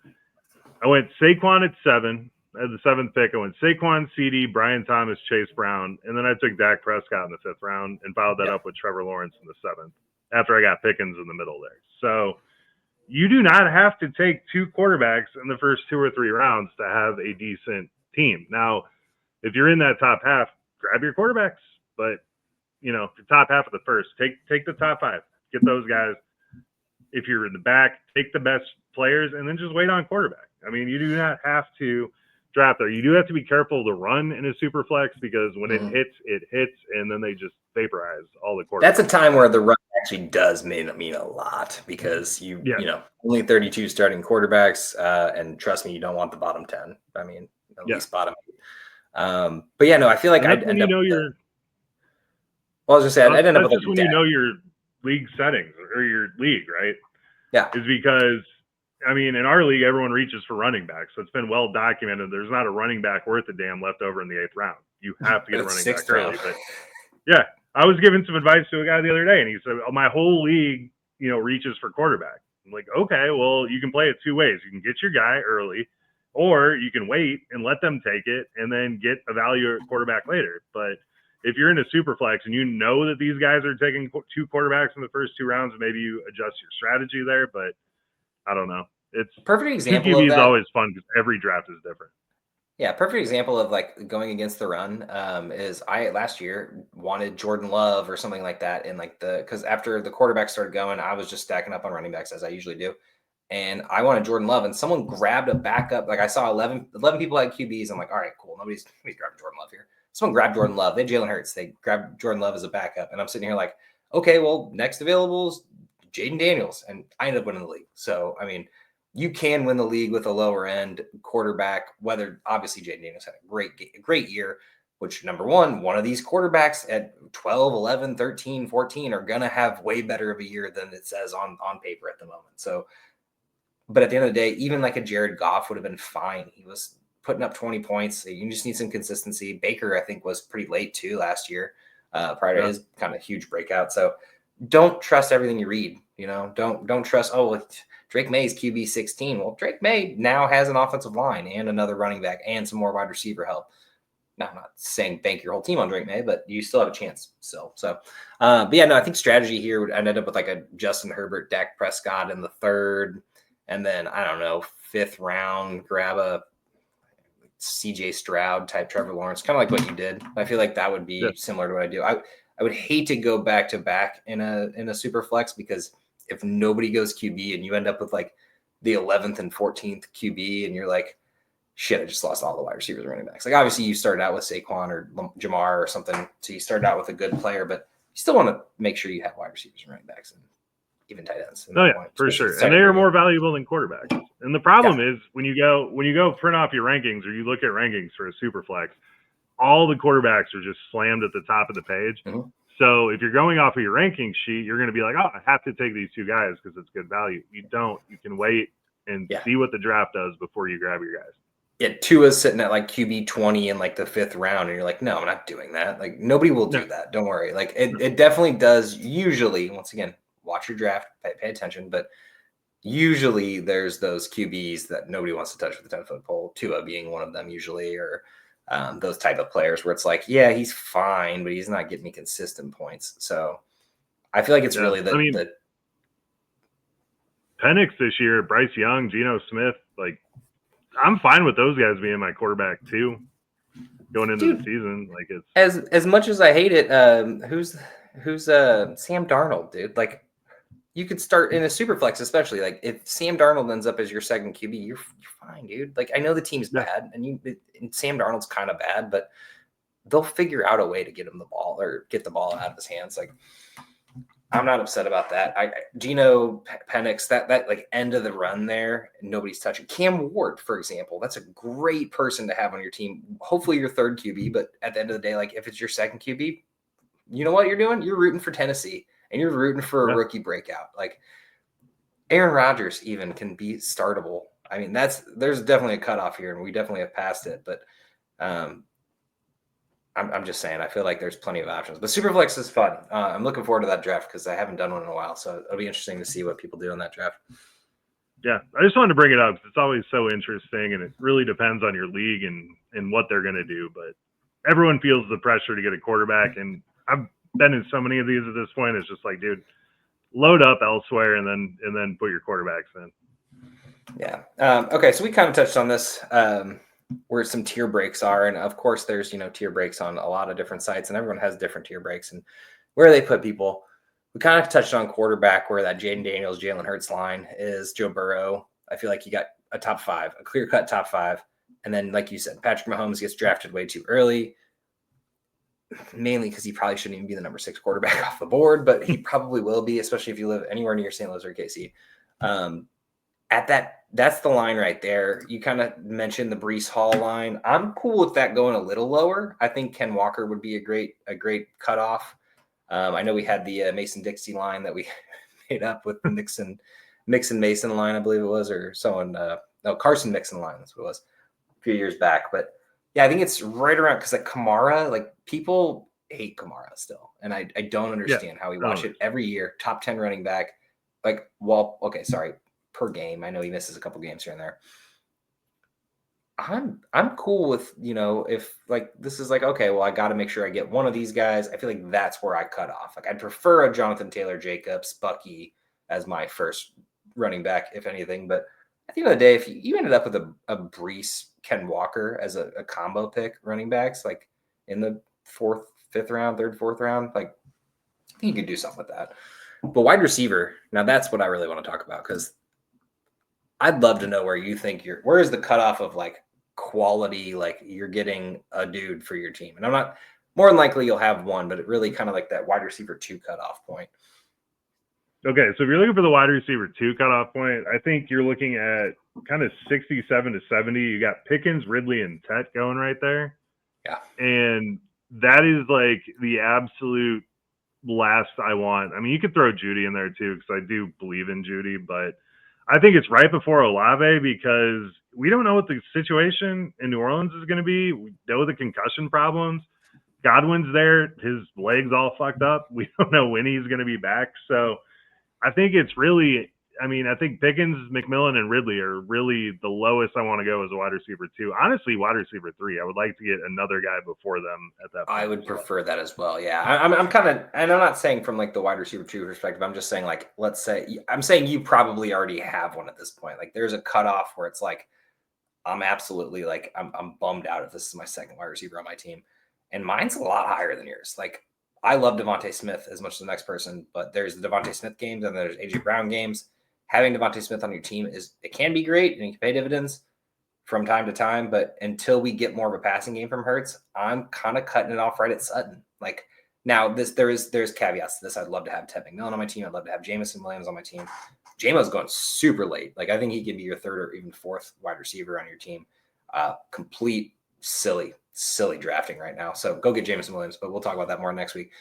I went Saquon at 7. At the 7th pick, I went Saquon, CD, Brian Thomas, Chase Brown, and then I took Dak Prescott in the 5th round and followed that up with Trevor Lawrence in the 7th after I got Pickens in the middle there. So you do not have to take 2 quarterbacks in the first 2 or 3 rounds to have a decent team. Now, if you're in that top half, grab your quarterbacks, but the top half of the first, take the top 5, get those guys. If you're in the back, take the best players and then just wait on quarterback. I mean, you do not have to draft there. You do have to be careful to run in a super flex because when it hits, and then they just vaporize all the quarterbacks. That's a time where the run actually does mean a lot because only 32 starting quarterbacks, and trust me, you don't want the bottom 10. I mean, at least bottom 8. But yeah, no, I feel like I'd end up. Well, I was just saying, I'd end up with just when you know your league settings or your league, right? Yeah, is because. I mean, in our league, everyone reaches for running backs. So it's been well documented. There's not a running back worth a damn left over in the 8th round. You have to get a running back early. But yeah, I was giving some advice to a guy the other day, and he said, my whole league, reaches for quarterback. I'm like, okay, well, you can play it 2 ways. You can get your guy early, or you can wait and let them take it and then get a value quarterback later. But if you're in a super flex and you know that these guys are taking 2 quarterbacks in the first 2 rounds, maybe you adjust your strategy there, but I don't know. It's perfect example. QB is always fun because every draft is different. Yeah, perfect example of like going against the run is I last year wanted Jordan Love or something like that in like because after the quarterback started going, I was just stacking up on running backs as I usually do, and I wanted Jordan Love, and someone grabbed a backup. Like I saw 11 people had QBs. I'm like, all right, cool. Nobody's grabbing Jordan Love here. Someone grabbed Jordan Love. They had Jalen Hurts. They grabbed Jordan Love as a backup, and I'm sitting here like, okay, well, next available is Jaden Daniels, and I ended up winning the league. So I mean. You can win the league with a lower end quarterback, whether obviously Jaden Daniels had a great year, which number one of these quarterbacks at 12, 11, 13, 14 are going to have way better of a year than it says on paper at the moment. So, but at the end of the day, even like a Jared Goff would have been fine. He was putting up 20 points. You just need some consistency. Baker, I think, was pretty late too last year prior to his kind of huge breakout. So don't trust everything you read. Don't trust, Drake May's QB 16. Well, Drake May now has an offensive line and another running back and some more wide receiver help. Now, I'm not saying bank your whole team on Drake May, but you still have a chance still. So, but yeah, no, I think strategy here would end up with like a Justin Herbert, Dak Prescott in the 3rd, and then I don't know, 5th round, grab a CJ Stroud type Trevor Lawrence, kind of like what you did. I feel like that would be similar to what I do. I would hate to go back to back in a super flex because if nobody goes QB and you end up with like the 11th and 14th QB and you're like, shit, I just lost all the wide receivers and running backs. Like obviously you started out with Saquon or Jamar or something. So you started out with a good player, but you still want to make sure you have wide receivers and running backs and even tight ends. Oh yeah, for sure. And they are more valuable than quarterbacks. And the problem is when you go print off your rankings or you look at rankings for a super flex, all the quarterbacks are just slammed at the top of the page. Mm-hmm. So if you're going off of your ranking sheet, you're going to be like, oh, I have to take these 2 guys because it's good value. You don't. You can wait and see what the draft does before you grab your guys. Yeah, Tua's sitting at like QB 20 in like the 5th round, and you're like, no, I'm not doing that. Like nobody will do that. Don't worry. Like it definitely does. Usually, once again, watch your draft, pay attention. But usually there's those QBs that nobody wants to touch with the 10-foot pole. Tua being one of them usually, or those type of players where it's like, yeah, he's fine, but he's not getting me consistent points. So I feel like it's Yeah. really I mean, the Penix this year, Bryce Young, Geno Smith, like I'm fine with those guys being my quarterback too, going into the dude. season. Like it's As much as I hate it, who's Sam Darnold, dude? Like you could start in a super flex, especially like if Sam Darnold ends up as your second QB, you're fine, dude. Like I know the team's yeah, bad, and Sam Darnold's kind of bad, but they'll figure out a way to get him the ball or get the ball out of his hands. Like I'm not upset about that. Geno Penix, that like end of the run there, nobody's touching. Cam Ward, for example, that's a great person to have on your team. Hopefully your third QB, but at the end of the day, like if it's your second QB, you know what you're doing? You're rooting for Tennessee and you're rooting for a yeah. rookie breakout. Like Aaron Rodgers even can be startable. I mean, there's definitely a cutoff here, and we definitely have passed it. But I'm just saying, I feel like there's plenty of options. But Superflex is fun. I'm looking forward to that draft because I haven't done one in a while. So it'll be interesting to see what people do in that draft. Yeah, I just wanted to bring it up because it's always so interesting, and it really depends on your league and what they're going to do. But everyone feels the pressure to get a quarterback, and I've been in so many of these at this point. It's just like, dude, load up elsewhere and then put your quarterbacks in. Yeah. Okay, so we kind of touched on this. Where some tier breaks are. And of course, there's, tier breaks on a lot of different sites, and everyone has different tier breaks and where they put people. We kind of touched on quarterback where that Jaden Daniels, Jalen Hurts line is. Joe Burrow, I feel like he got a top 5, a clear-cut top 5. And then, like you said, Patrick Mahomes gets drafted way too early, mainly because he probably shouldn't even be the number 6 quarterback off the board, but he probably will be, especially if you live anywhere near St. Louis or KC. That's the line right there. You kind of mentioned the Breece Hall line. I'm cool with that going a little lower. I think Ken Walker would be a great cutoff. I know we had the Mason Dixie line that we made up with the Mixon Mason line, I believe it was, or someone. No, Carson Mixon line. That's what it was a few years back. But yeah, I think it's right around because like Kamara, like people hate Kamara still, and I don't understand how we watch it every year. Top 10 running back, like per game. I know he misses a couple games here and there. I'm cool with, if like this is like, okay, well, I got to make sure I get one of these guys. I feel like that's where I cut off. Like I'd prefer a Jonathan Taylor Jacobs, Bucky as my first running back, if anything. But at the end of the day, if you ended up with a Breece, Ken Walker as a combo pick running backs, like in the 4th, 5th round, 3rd, 4th round, like I think you could do something with that. But wide receiver, now that's what I really want to talk about because I'd love to know where you think where is the cutoff of like quality, like you're getting a dude for your team. And I'm not, more than likely you'll have one, but it really kind of like that wide receiver 2 cutoff point. Okay, so if you're looking for the wide receiver 2 cutoff point, I think you're looking at kind of 67 to 70. You got Pickens, Ridley, and Tet going right there. Yeah. And that is like the absolute last I want. I mean, you could throw Judy in there too, because I do believe in Judy, but I think it's right before Olave because we don't know what the situation in New Orleans is going to be. We know the concussion problems. Godwin's there. His leg's all fucked up. We don't know when he's going to be back. So I think it's really, I think Pickens, McMillan, and Ridley are really the lowest I want to go as a wide receiver 2. Honestly, wide receiver 3. I would like to get another guy before them at that point. I would prefer that as well. Yeah. I'm kind of, and I'm not saying from like the wide receiver 2 perspective. I'm just saying like, let's say, I'm saying you probably already have one at this point. Like there's a cutoff where it's like, I'm absolutely like, I'm bummed out if this is my second wide receiver on my team. And mine's a lot higher than yours. Like I love Devontae Smith as much as the next person, but there's the Devontae Smith games and there's AJ Brown games. Having Devontae Smith on your team it can be great and you can pay dividends from time to time, but until we get more of a passing game from Hurts, I'm kind of cutting it off right at Sutton. Like now there's caveats to this. I'd love to have Ted McMillan on my team. I'd love to have Jameson Williams on my team. Jamo's going super late. Like I think he could be your 3rd or even 4th wide receiver on your team. Complete silly drafting right now. So go get Jameson Williams, but we'll talk about that more next week.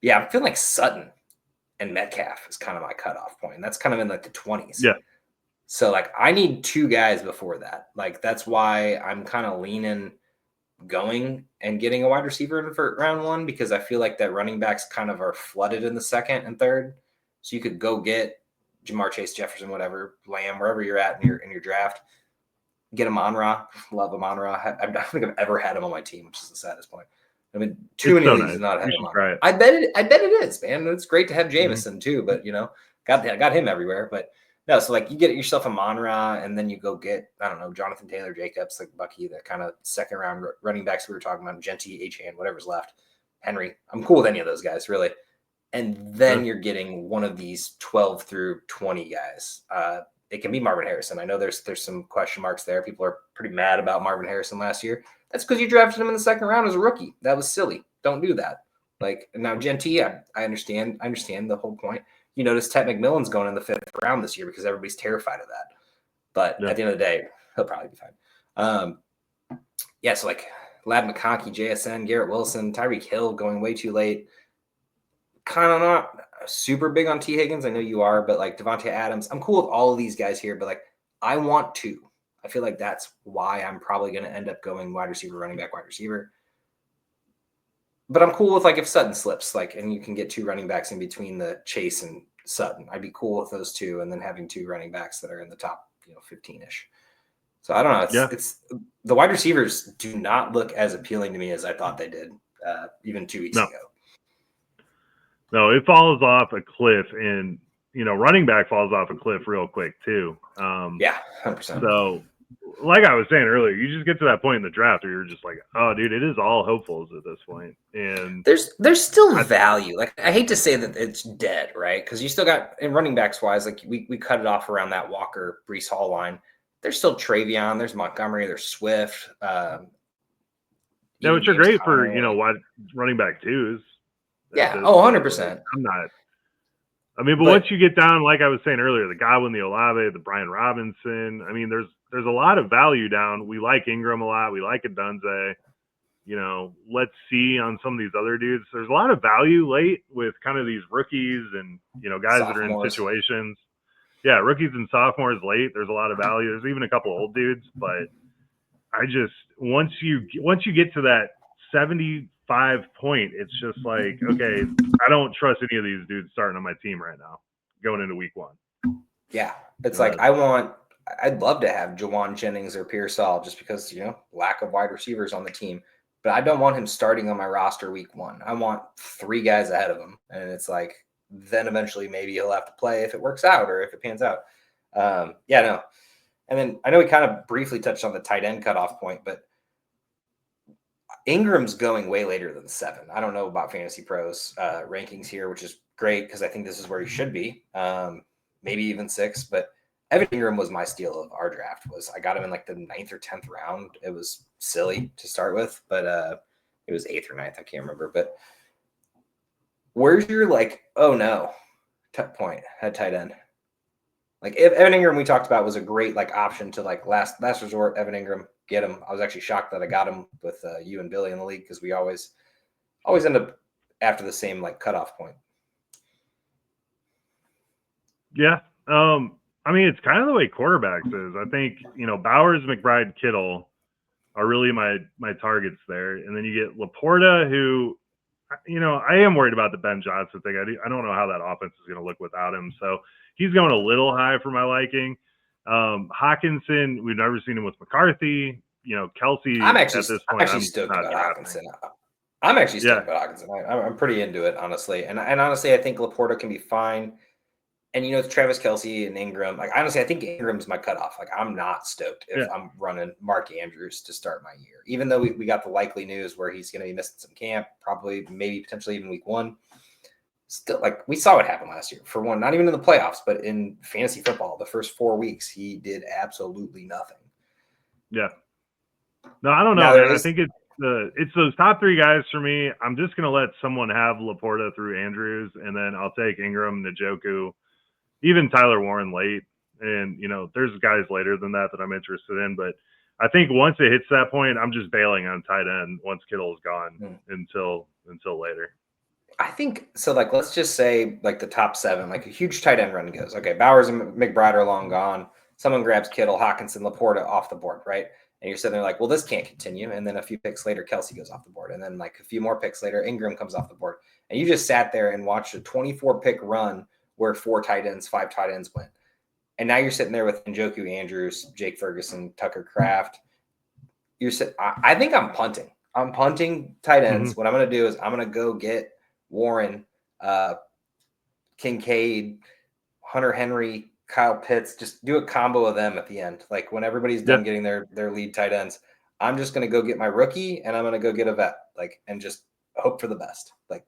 Yeah, I'm feeling like Sutton and Metcalf is kind of my cutoff point. And that's kind of in like the 20s. Yeah. So like I need 2 guys before that. Like that's why I'm kind of leaning going and getting a wide receiver in round 1 because I feel like that running backs kind of are flooded in the 2nd and 3rd. So you could go get Jamar Chase, Jefferson, whatever, Lamb, wherever you're at in your draft. Get Amon-Ra. Love Amon-Ra. I don't think I've ever had him on my team, which is the saddest point. I mean, too many so leagues nice. do not have You him should on. try it. I bet it is, man. It's great to have Mhm. Jameson too, but got him everywhere. But no, so like you get yourself a Monra, and then you go get, I don't know, Jonathan Taylor Jacobs, like Bucky, the kind of second round running backs we were talking about, Genty, H-Hand, whatever's left, Henry. I'm cool with any of those guys, really. And then Yeah. you're getting one of these 12 through 20 guys. It can be Marvin Harrison. I know there's some question marks there. People are pretty mad about Marvin Harrison last year. That's because you drafted him in the second round as a rookie. That was silly. Don't do that. Like now, Genty, I understand. I understand the whole point. You notice Ted McMillan's going in the fifth round this year because everybody's terrified of that. But Yeah. at the end of the day, he'll probably be fine. Yeah, so like Lad McConkey, JSN, Garrett Wilson, Tyreek Hill going way too late. Kind of not super big on T. Higgins. I know you are, but like Devontae Adams, I'm cool with all of these guys here, but like I want to. I feel like that's why I'm probably going to end up going wide receiver, running back, wide receiver. But I'm cool with like if Sutton slips, like, and you can get two running backs in between the Chase and Sutton. I'd be cool with those two, and then having two running backs that are in the top, 15-ish. So I don't know. Yeah. It's the wide receivers do not look as appealing to me as I thought they did even 2 weeks No. ago. No, it falls off a cliff, and running back falls off a cliff real quick too. Yeah, 100%. So, like I was saying earlier, you just get to that point in the draft where you're just like, oh, dude, it is all hopefuls at this point. And there's still value. Like I hate to say that it's dead, right? Because you still got in running backs wise, like we cut it off around that Walker Brees Hall line. There's still Travion, there's Montgomery, there's Swift. which are great for wide running back twos. Yeah, 100%. I'm not. I mean, but once you get down, like I was saying earlier, the Godwin, the Olave, the Brian Robinson. I mean, there's a lot of value down. We like Ingram a lot. We like Adunze. Let's see on some of these other dudes. There's a lot of value late with kind of these rookies and guys Sophomores. that are in situations. Yeah, rookies and sophomores late. There's a lot of value. There's even a couple old dudes, but I just once you get to that 75 point, it's just like, okay, I don't trust any of these dudes starting on my team right now going into week 1. Yeah, it's like I'd love to have Jawan Jennings or Pearsall just because lack of wide receivers on the team, but I don't want him starting on my roster week 1. I want 3 guys ahead of him, and it's like then eventually maybe he'll have to play if it works out or if it pans out. And then I know we kind of briefly touched on the tight end cutoff point, but Ingram's going way later than 7. I don't know about Fantasy Pros rankings here, which is great because I think this is where he should be, maybe even 6. But Evan Ingram was my steal of our draft. I got him in like the 9th or 10th round. It was silly to start with, but it was 8th or 9th. I can't remember. But where's your oh no point at tight end? Like if Evan Ingram we talked about was a great option to last resort. Evan Ingram, get him. I was actually shocked that I got him with you and Billy in the league because we always end up after the same cutoff point. Yeah, I mean it's kind of the way quarterbacks is. I think Bowers, McBride, Kittle are really my targets there, and then you get Laporta, who I am worried about the Ben Johnson thing. I don't know how that offense is going to look without him, so he's going a little high for my liking. Hawkinson, we've never seen him with McCarthy. Kelsey. I'm actually at this point, I'm stoked about Hawkinson. I'm actually stoked about Hawkinson. I'm pretty into it, honestly. And honestly, I think Laporta can be fine. And it's Travis Kelce and Ingram. Honestly, I think Ingram's my cutoff. I'm not stoked if I'm running Mark Andrews to start my year, even though we got the likely news where he's going to be missing some camp, probably, maybe, potentially even week 1. Still, we saw what happened last year. For one, not even in the playoffs, but in fantasy football, the first 4 weeks, he did absolutely nothing. Yeah. No, I don't know. I think it's those top 3 guys for me. I'm just going to let someone have Laporta through Andrews, and then I'll take Ingram, Njoku, even Tyler Warren late. And, there's guys later than that I'm interested in. But I think once it hits that point, I'm just bailing on tight end once Kittle's gone until later. I think so. Let's just say the top 7, a huge tight end run goes. Okay, Bowers and McBride are long gone. Someone grabs Kittle, Hawkinson, Laporta off the board, right? And you're sitting there well, this can't continue. And then a few picks later, Kelce goes off the board. And then a few more picks later, Ingram comes off the board. And you just sat there and watched a 24-pick run where 5 tight ends went. And now you're sitting there with Njoku, Andrews, Jake Ferguson, Tucker Kraft. I think I'm punting. I'm punting tight ends. Mhm. What I'm going to do is I'm going to go get Warren, Kincaid, Hunter Henry, Kyle Pitts. Just do a combo of them at the end. Like when everybody's Yeah. done getting their lead tight ends, I'm just going to go get my rookie and I'm going to go get a vet. Like and just hope for the best. Like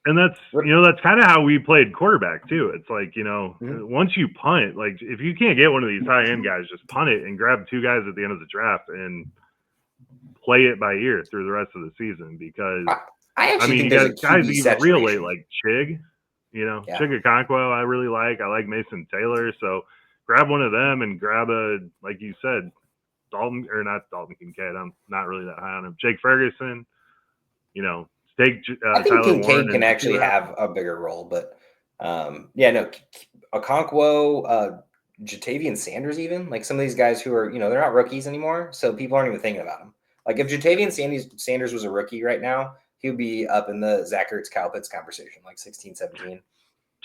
And that's that's kind of how we played quarterback too. It's like Mhm. once you punt, like if you can't get one of these high end guys, just punt it and grab two guys at the end of the draft and play it by ear through the rest of the season. Because I actually think you there's a got guys QB even real late saturation. like Chig, Yeah. Chig Okonkwo. I really like. I like Mason Taylor. So grab one of them and grab like you said, Dalton or not Dalton Kincaid. I'm not really that high on him. Jake Ferguson. Take I think Tyler Warren Kincaid can and just see actually what happens. have a bigger role, but yeah, no, Okonkwo, Jatavian Sanders, even like some of these guys who are, they're not rookies anymore, so people aren't even thinking about them. Like if Jatavian Sanders was a rookie right now, he would be up in the Zach Ertz, Kyle Pitts conversation, like 16, 17,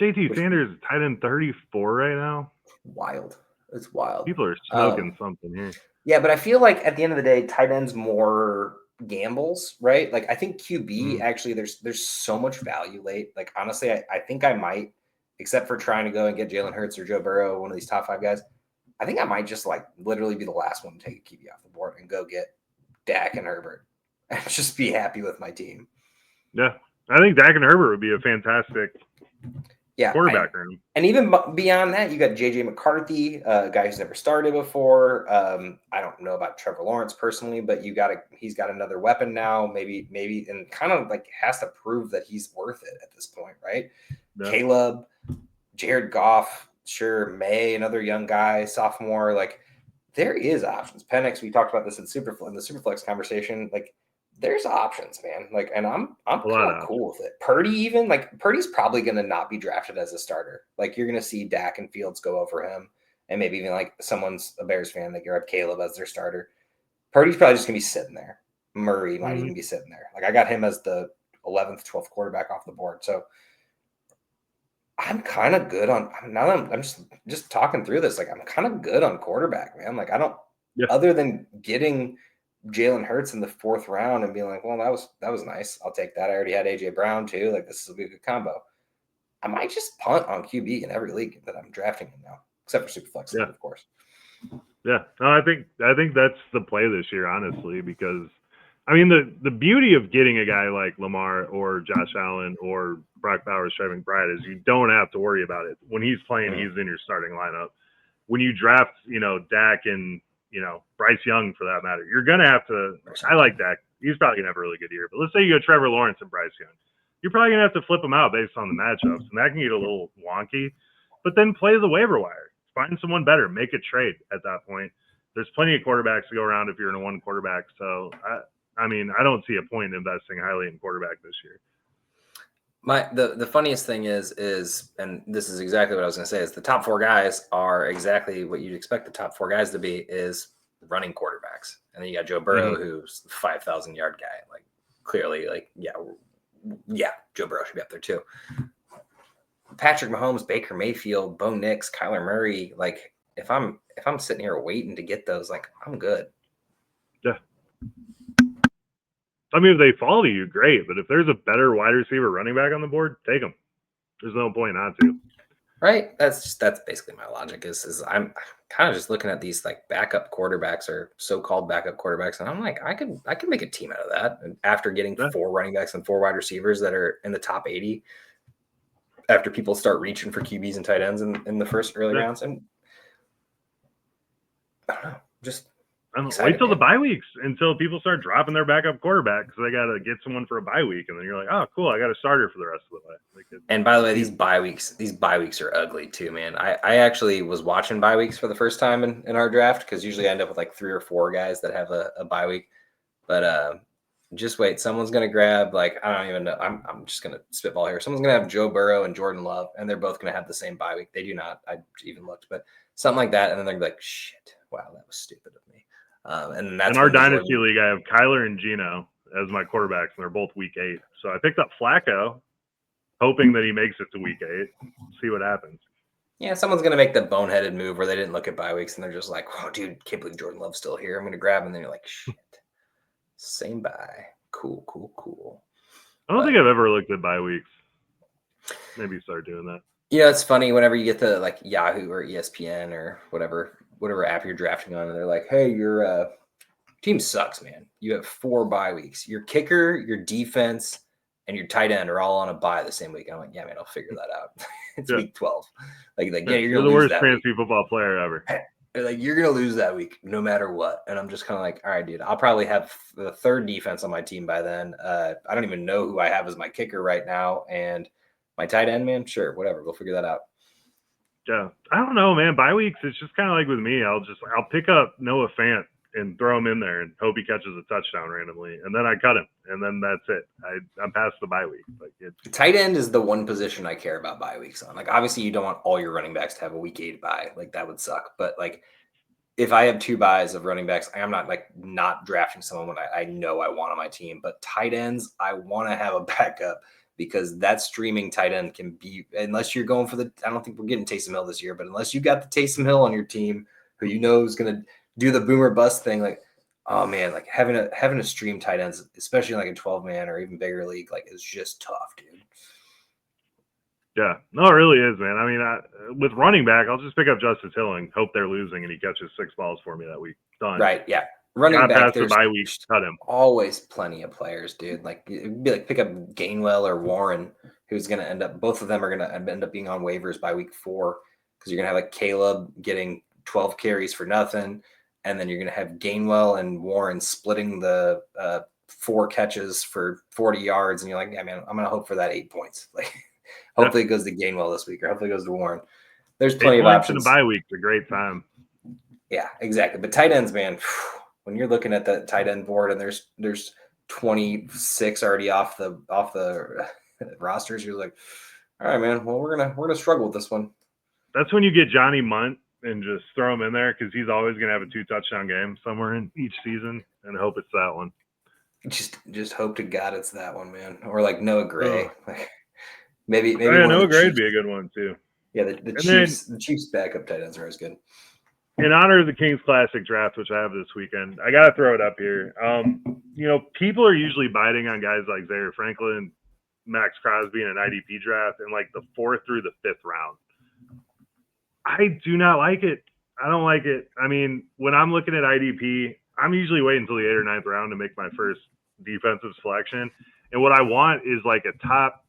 JT which would be Sanders is tight end 34 right now. wild. It's wild. People are smoking something here. Yeah, but I feel like at the end of the day, tight ends more gambles, right? Like I think QB Mm. actually there's so much value late. Like honestly, I think I might, except for trying to go and get Jalen Hurts or Joe Burrow, one of these top 5 guys. I think I might just like literally be the last one to take a QB off the board and go get Dak and Herbert and just be happy with my team. Yeah, I think Dak and Herbert would be a fantastic quarterback room. And even beyond that, you got JJ McCarthy, a guy who's never started before. I don't know about Trevor Lawrence personally, but he's got another weapon now, maybe, and kind of like has to prove that he's worth it at this point, right? Yeah. Caleb, Jared Goff, sure, May, another young guy, sophomore. Like there is options. Penix, we talked about this in the Superflex conversation. Like there's options, man. Like, and I'm kind of cool with it. Purdy, even like Purdy's probably going to not be drafted as a starter. Like you're going to see Dak and Fields go over him, and maybe even like someone's a Bears fan, they grab Caleb as their starter. Purdy's probably just going to be sitting there. Murray might even be sitting there. Like I got him as the 11th, 12th quarterback off the board. So I'm kind of good on now that I'm just talking through this. Like I'm kind of good on quarterback, man. Like I don't, other than getting Jalen Hurts in the 4th round and being like, well, that was nice. I'll take that. I already had AJ Brown too. Like this will be a good combo. I might just punt on QB in every league that I'm drafting in now, except for Superflex, league, of course. Yeah, no, I think that's the play this year, honestly, because I mean the beauty of getting a guy like Lamar or Josh Allen or Brock Bowers driving Brad is you don't have to worry about it when he's playing. He's in your starting lineup. When you draft, Dak and Bryce Young for that matter, you're gonna have to. I like Dak. He's probably gonna have a really good year. But let's say you go Trevor Lawrence and Bryce Young, you're probably gonna have to flip them out based on the matchups, and that can get a little wonky. But then play the waiver wire. Find someone better. Make a trade at that point. There's plenty of quarterbacks to go around if you're in a one quarterback. So I mean, I don't see a point in investing highly in quarterback this year. The funniest thing is, and this is exactly what I was going to say, is the top 4 guys are exactly what you'd expect the top 4 guys to be, is running quarterbacks. And then you got Joe Burrow, who's the 5,000 yard guy. Like clearly, like yeah, Joe Burrow should be up there too. Patrick Mahomes, Baker Mayfield, Bo Nix, Kyler Murray. Like if I'm sitting here waiting to get those, like I'm good. Yeah. I mean, if they fall to you, great. But if there's a better wide receiver running back on the board, take them. There's no point not to. Right. That's basically my logic is I'm kind of just looking at these like backup quarterbacks or so-called backup quarterbacks. And I'm like, I could make a team out of that. And after getting 4 running backs and 4 wide receivers that are in the top 80, after people start reaching for QBs and tight ends in the first early rounds. And I don't know, just wait till the bye weeks until people start dropping their backup quarterback because they got to get someone for a bye week, and then you're like, oh, cool, I got a starter for the rest of the way. Like and by the way, these bye weeks are ugly too, man. I actually was watching bye weeks for the first time in our draft because usually I end up with like 3 or 4 guys that have a bye week, but just wait, someone's gonna grab like I don't even know. I'm just gonna spitball here. Someone's gonna have Joe Burrow and Jordan Love, and they're both gonna have the same bye week. They do not. I even looked, but something like that, and then they're gonna be like, shit, wow, that was stupid of me. And that's in our dynasty league, I have Kyler and Geno as my quarterbacks, and they're both week 8. So I picked up Flacco, hoping that he makes it to week 8. See what happens. Yeah, someone's gonna make the boneheaded move where they didn't look at bye weeks, and they're just like, "Oh, dude, can't believe Jordan Love's still here. I'm gonna grab him." And then you're like, "Shit, same bye." Cool. I don't think I've ever looked at bye weeks. Maybe start doing that. Yeah, it's funny whenever you get to like Yahoo or ESPN or whatever app you're drafting on, and they're like, "Hey, your team sucks, man. You have 4 bye weeks. Your kicker, your defense, and your tight end are all on a bye the same week." And I'm like, "Yeah, man, I'll figure that out. It's week 12. Like, yeah, you're the worst fantasy football player ever. Like, you're gonna lose that week no matter what." And I'm just kind of like, "All right, dude, I'll probably have the 3rd defense on my team by then. I don't even know who I have as my kicker right now, and my tight end, man, sure, whatever, we'll figure that out." Yeah, I don't know, man. Bye weeks, it's just kind of like with me. I'll pick up Noah Fant and throw him in there and hope he catches a touchdown randomly, and then I cut him, and then that's it. I'm past the bye week. Like, tight end is the one position I care about bye weeks on. Like, obviously, you don't want all your running backs to have a week 8 bye. Like, that would suck. But like, if I have 2 buys of running backs, I'm not drafting someone when I know I want on my team. But tight ends, I want to have a backup, because that streaming tight end can be, unless you're going for I don't think we're getting Taysom Hill this year, but unless you got the Taysom Hill on your team, who you know is going to do the boomer bust thing, like, oh man, like having a stream tight ends, especially like a 12-man or even bigger league, like, is just tough, dude. Yeah, no, it really is, man. I mean, with running back, I'll just pick up Justice Hill and hope they're losing and he catches 6 balls for me that week. Done. Right? Yeah. Running back, past the bye week, cut him. Always plenty of players, dude. Like, it'd be like pick up Gainwell or Warren, who's going to end up. Both of them are going to end up being on waivers by week 4, because you're going to have like Caleb getting 12 carries for nothing, and then you're going to have Gainwell and Warren splitting the 4 catches for 40 yards, and you're like, yeah, man, I'm going to hope for that 8 points. Like, hopefully it goes to Gainwell this week, or hopefully it goes to Warren. There's plenty of options. In the bye week's a great time. Yeah, exactly. But tight ends, man. When you're looking at the tight end board and there's 26 already off the rosters, you're like, all right, man. Well, we're gonna struggle with this one. That's when you get Johnny Munt and just throw him in there, because he's always gonna have a 2-touchdown game somewhere in each season, and hope it's that one. Just hope to God it's that one, man. Or like Noah Gray. Like, maybe Noah Gray would be a good one too. Yeah, the Chiefs backup tight ends are always good. In honor of the Kings Classic draft, which I have this weekend, I got to throw it up here. People are usually biting on guys like Zaire Franklin, Max Crosby in an IDP draft in like the 4th through the 5th round. I do not like it. I don't like it. I mean, when I'm looking at IDP, I'm usually waiting until the 8th or 9th round to make my first defensive selection. And what I want is like a top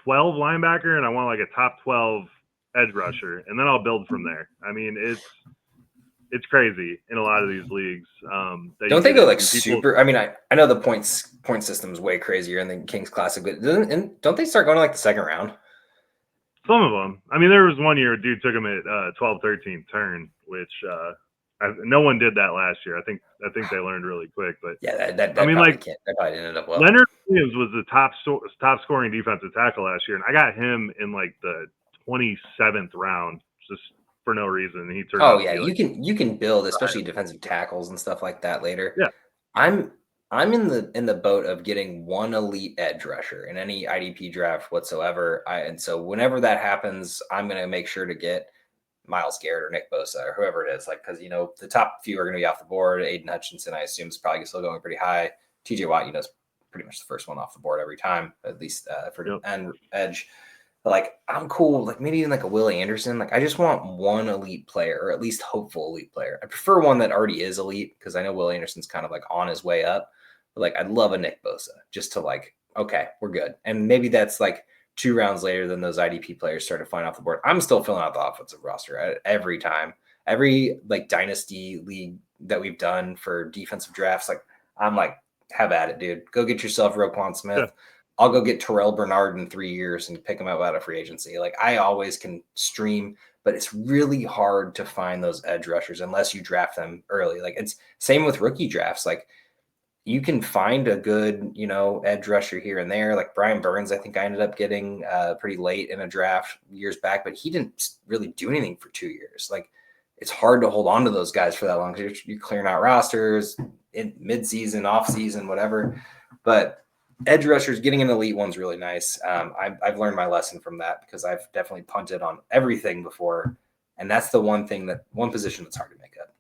12 linebacker, and I want like a top 12 edge rusher, and then I'll build from there. I mean, it's crazy in a lot of these leagues. Don't they go like super? I mean, I know the point system is way crazier in the Kings Classic, but don't they start going to like the 2nd round? Some of them. I mean, there was one year a dude took him at 12, 13th turn, which no one did that last year. I think they learned really quick. But yeah, that probably ended up well. Leonard Williams was the top scoring defensive tackle last year, and I got him in like the 27th round just for no reason. He turned. Oh yeah, you can build, especially defensive tackles and stuff like that later. Yeah, I'm in the boat of getting one elite edge rusher in any IDP draft whatsoever. And so whenever that happens, I'm going to make sure to get Myles Garrett or Nick Bosa or whoever it is, like, because the top few are going to be off the board. Aiden Hutchinson, I assume, is probably still going pretty high. TJ Watt, is pretty much the first one off the board every time, at least for and edge. Like, I'm cool. Like, maybe even like a Willie Anderson. Like, I just want one elite player, or at least hopeful elite player. I prefer one that already is elite, because I know Willie Anderson's kind of like on his way up. But like, I'd love a Nick Bosa just to like, okay, we're good. And maybe that's like 2 rounds later than those IDP players started flying off the board. I'm still filling out the offensive roster every time. Every like dynasty league that we've done for defensive drafts, like, I'm like, have at it, dude. Go get yourself Roquan Smith. Yeah. I'll go get Terrell Bernard in 3 years and pick him up out of free agency. Like, I always can stream, but it's really hard to find those edge rushers unless you draft them early. Like, it's same with rookie drafts. Like, you can find a good, edge rusher here and there. Like Brian Burns, I think I ended up getting pretty late in a draft years back, but he didn't really do anything for 2 years. Like, it's hard to hold on to those guys for that long, because you're clearing out rosters in mid-season, off-season, whatever. But edge rushers, getting an elite one's really nice. I've learned my lesson from that, because I've definitely punted on everything before, and that's the one position that's hard to make up.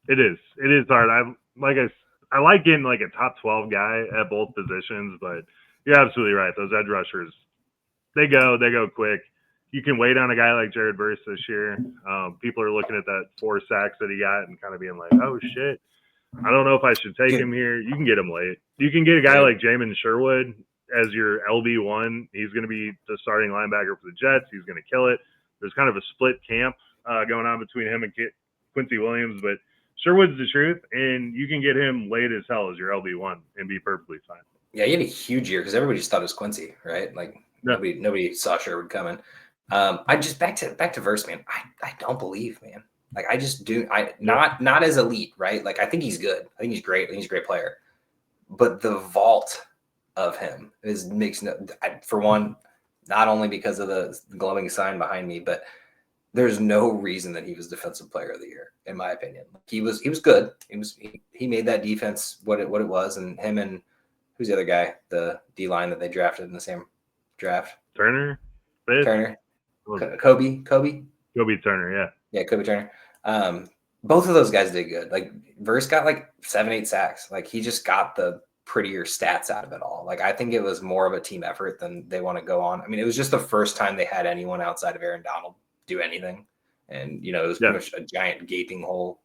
It is hard. I like getting like a top 12 guy at both positions, but you're absolutely right. Those edge rushers, they go quick. You can wait on a guy like Jared Verse this year. People are looking at that 4 sacks that he got and kind of being like, oh shit, I don't know if I should take him here. You can get him late. You can get a guy like Jamin Sherwood as your LB1. He's going to be the starting linebacker for the Jets. He's going to kill it. There's kind of a split camp going on between him and Quincy Williams, but Sherwood's the truth, and you can get him late as hell as your LB1 and be perfectly fine. Yeah, he had a huge year because everybody just thought it was Quincy, right? Like nobody saw Sherwood coming. I just back to Verse, man. I don't believe, man. Like I just do. Not as elite, right? Like I think he's good. I think he's great. I think he's a great player. But the vault of him for one, not only because of the glowing sign behind me, but there's no reason that he was Defensive Player of the Year, in my opinion. He was good. He made that defense what it was, and him and who's the other guy, the D line that they drafted in the same draft? Turner. Kobe Turner, yeah, Kobe Turner. Both of those guys did good. Like Verse got like 7-8 sacks. Like he just got the prettier stats out of it all. Like I think it was more of a team effort than they want to go on. I mean, it was just the first time they had anyone outside of Aaron Donald do anything, and it was pretty much a giant gaping hole,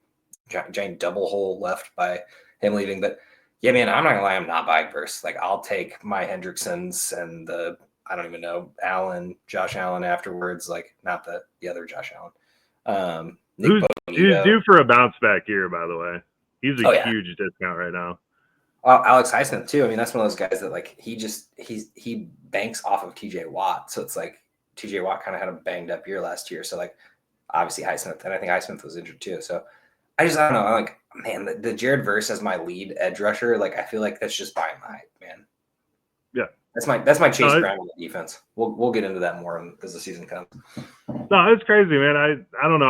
giant double hole left by him leaving. But yeah, man, I'm not gonna lie, I'm not buying Verse. Like I'll take my Hendricksons and I don't even know, Josh Allen afterwards, like not the other Josh Allen. Who's due for a bounce back year, by the way. He's a huge discount right now. Alex Highsmith too. I mean, that's one of those guys that like he banks off of TJ Watt. So it's like TJ Watt kind of had a banged up year last year. So like obviously Highsmith, and I think Highsmith was injured too. So I don't know. I'm like, man, the Jared Verse as my lead edge rusher, like I feel like that's just buying the hype, man. Yeah. That's my Chase Brown on the defense. We'll get into that more as the season comes. No, it's crazy, man. I don't know.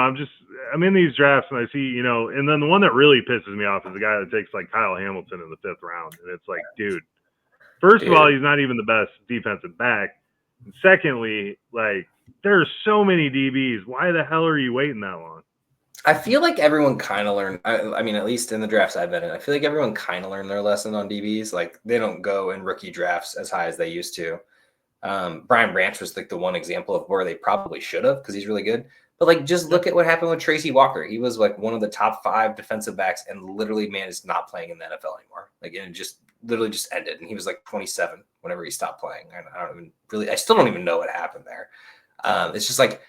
I'm in these drafts and I see, and then the one that really pisses me off is the guy that takes like Kyle Hamilton in the 5th round. And it's like, dude, first of all, he's not even the best defensive back. And secondly, like there are so many DBs. Why the hell are you waiting that long? I feel like everyone kind of learned. I mean, at least in the drafts I've been in, I feel like everyone kind of learned their lesson on DBs. Like they don't go in rookie drafts as high as they used to. Brian Branch was like the one example of where they probably should have because he's really good. But like, just look at what happened with Tracy Walker. He was like one of the top 5 defensive backs, and literally, man, is not playing in the NFL anymore. Like, and it just literally just ended. And he was like 27 whenever he stopped playing. I still don't even know what happened there. It's just like.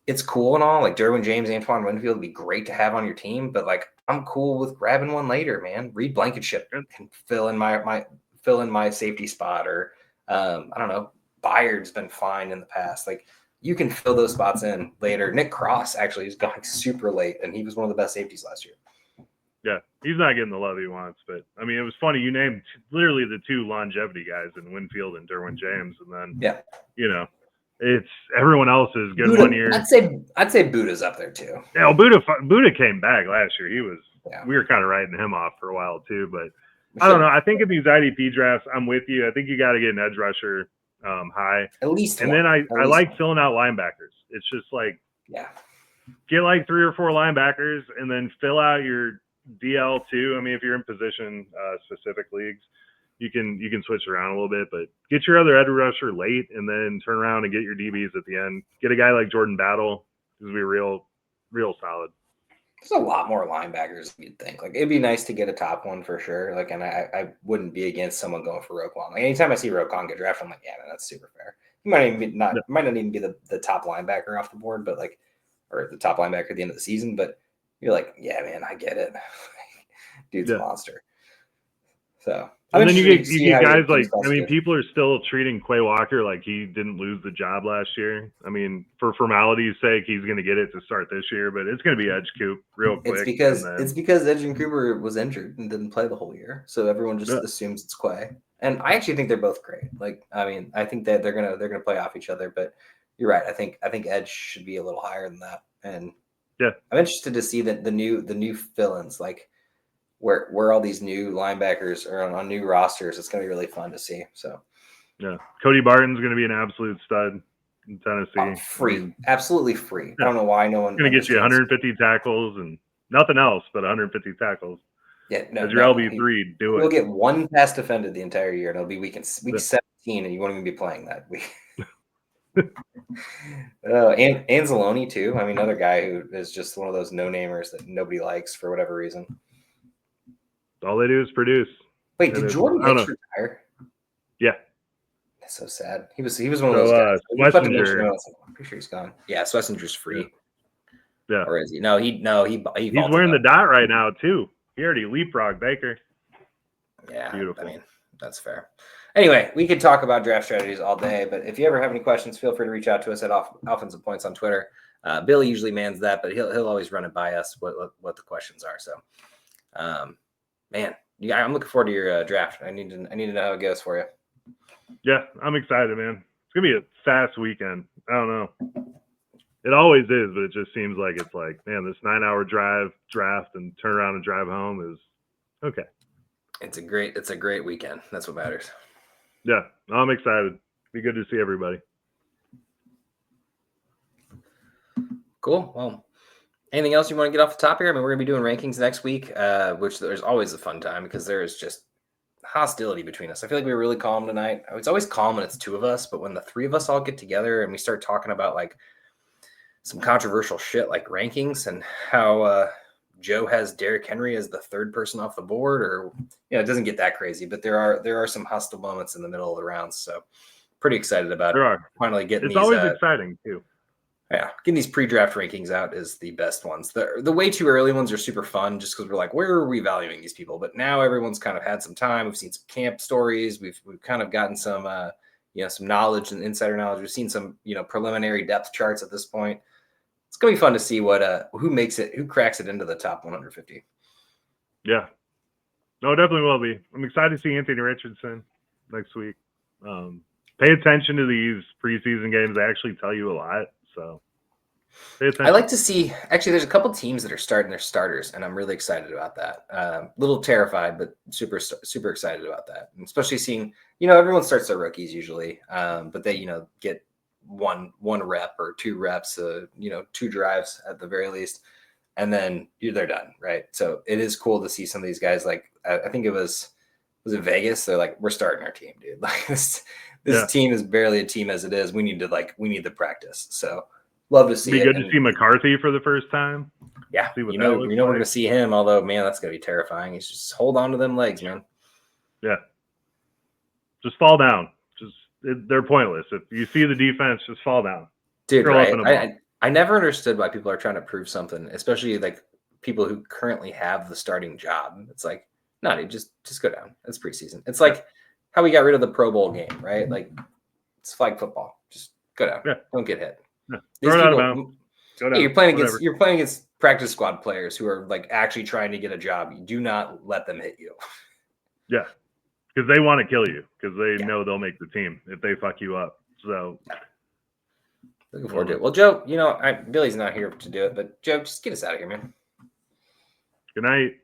It's cool and all, like Derwin James, Antoine Winfield would be great to have on your team, but like I'm cool with grabbing one later, man. Reed Blankenship can fill in my safety spot, or I don't know. Bayard's been fine in the past. Like you can fill those spots in later. Nick Cross actually is going super late, and he was one of the best safeties last year. Yeah, he's not getting the love he wants, but I mean, it was funny. You named literally the 2 longevity guys in Winfield and Derwin James, and then it's everyone else is good Buddha, 1 year. I'd say Buddha's up there too. Yeah, Buddha came back last year. We were kind of writing him off for a while too, but I don't know. I think in these IDP drafts, I'm with you. I think you got to get an edge rusher high. At least and one. Then I like filling out linebackers. It's just like get like 3 or 4 linebackers and then fill out your DL too. I mean, if you're in position specific leagues, you can switch around a little bit, but get your other edge rusher late and then turn around and get your DBs at the end. Get a guy like Jordan Battle who's be real solid. There's a lot more linebackers than you'd think. Like it'd be nice to get a top one for sure. Like, and I wouldn't be against someone going for Roquan. Like anytime I see Roquan get drafted, I'm like, yeah, man, that's super fair. He might not even be the top linebacker off the board, but like, or the top linebacker at the end of the season. But you're like, yeah, man, I get it. Dude's a monster. So. And then you get guys like, I mean, people are still treating Quay Walker like he didn't lose the job last year. I mean, for formality's sake, he's going to get it to start this year, but it's going to be Edge Coop real quick. It's because Edge Cooper was injured and didn't play the whole year, so everyone just assumes it's Quay. And I actually think they're both great. Like, I mean, I think that they're gonna play off each other. But you're right. I think Edge should be a little higher than that. And I'm interested to see that the new fill-ins, like. Where all these new linebackers are on new rosters, it's going to be really fun to see. So, yeah, Cody Barton's going to be an absolute stud in Tennessee. Free, absolutely free. Yeah. I don't know why no one going to get you 150 tackles and nothing else but 150 tackles. Yeah, no, as your LB3, do You'll it. get one pass defended the entire year, and it'll be week 17, and you won't even be playing that week. And Anzalone too. I mean, another guy who is just one of those no-namers that nobody likes for whatever reason. All they do is produce. Wait, did Jordan Hicks retire? Yeah. That's so sad. He was one of those guys. Schlesinger. I'm pretty sure he's gone. Yeah, Schlesinger's free. Yeah. Or is he? He's wearing the dot right now too. He already leapfrogged Baker. Yeah, beautiful. I mean, that's fair. Anyway, we could talk about draft strategies all day, but if you ever have any questions, feel free to reach out to us at Offensive Points on Twitter. Billy usually mans that, but he'll always run it by us what the questions are. So, man, I'm looking forward to your draft. I need to know how it goes for you. Yeah, I'm excited, man. It's gonna be a fast weekend. I don't know. It always is, but it just seems like it's like, man, this 9-hour draft and turn around and drive home is okay. It's a great weekend. That's what matters. Yeah, I'm excited. Be good to see everybody. Cool. Well, anything else you want to get off the top here? I mean, we're going to be doing rankings next week, which there's always a fun time because there is just hostility between us. I feel like we were really calm tonight. It's always calm when it's two of us, but when the three of us all get together and we start talking about like some controversial shit like rankings and how Joe has Derrick Henry as the third person off the board, or it doesn't get that crazy, but there are some hostile moments in the middle of the rounds. So pretty excited about finally getting these. It's always exciting too. Yeah, getting these pre-draft rankings out is the best ones. The way too early ones are super fun just because we're like, where are we valuing these people? But now everyone's kind of had some time. We've seen some camp stories. We've kind of gotten some some knowledge and insider knowledge. We've seen some preliminary depth charts at this point. It's gonna be fun to see what who cracks it into the top 150. Yeah, no, it definitely will be. I'm excited to see Anthony Richardson next week. Pay attention to these preseason games; they actually tell you a lot. So pay attention. I like to see. Actually, there's a couple teams that are starting their starters, and I'm really excited about that. A little terrified, but super excited about that. And especially seeing, everyone starts their rookies usually, but they get one rep or 2 reps, 2 drives at the very least, and then they're done, right? So it is cool to see some of these guys. Like I think it was it Vegas? They're like, we're starting our team, dude. Like this team is barely a team as it is. We need the practice. So love to see it. Be good to see McCarthy for the first time. Yeah, we're going to see him. Although, man, that's going to be terrifying. He's just hold on to them legs, man. Yeah, just fall down. They're pointless. If you see the defense, just fall down. Dude, right? I never understood why people are trying to prove something, especially like people who currently have the starting job. It's like, no, dude, just go down. It's preseason. It's like how we got rid of the Pro Bowl game, right? Like it's flag football. Just go down. Yeah. Don't get hit. Yeah. You're playing against practice squad players who are like actually trying to get a job. You do not let them hit you. Yeah. Because they want to kill you because they know they'll make the team if they fuck you up. So looking forward to it. Well, Joe, Billy's not here to do it, but Joe, just get us out of here, man. Good night.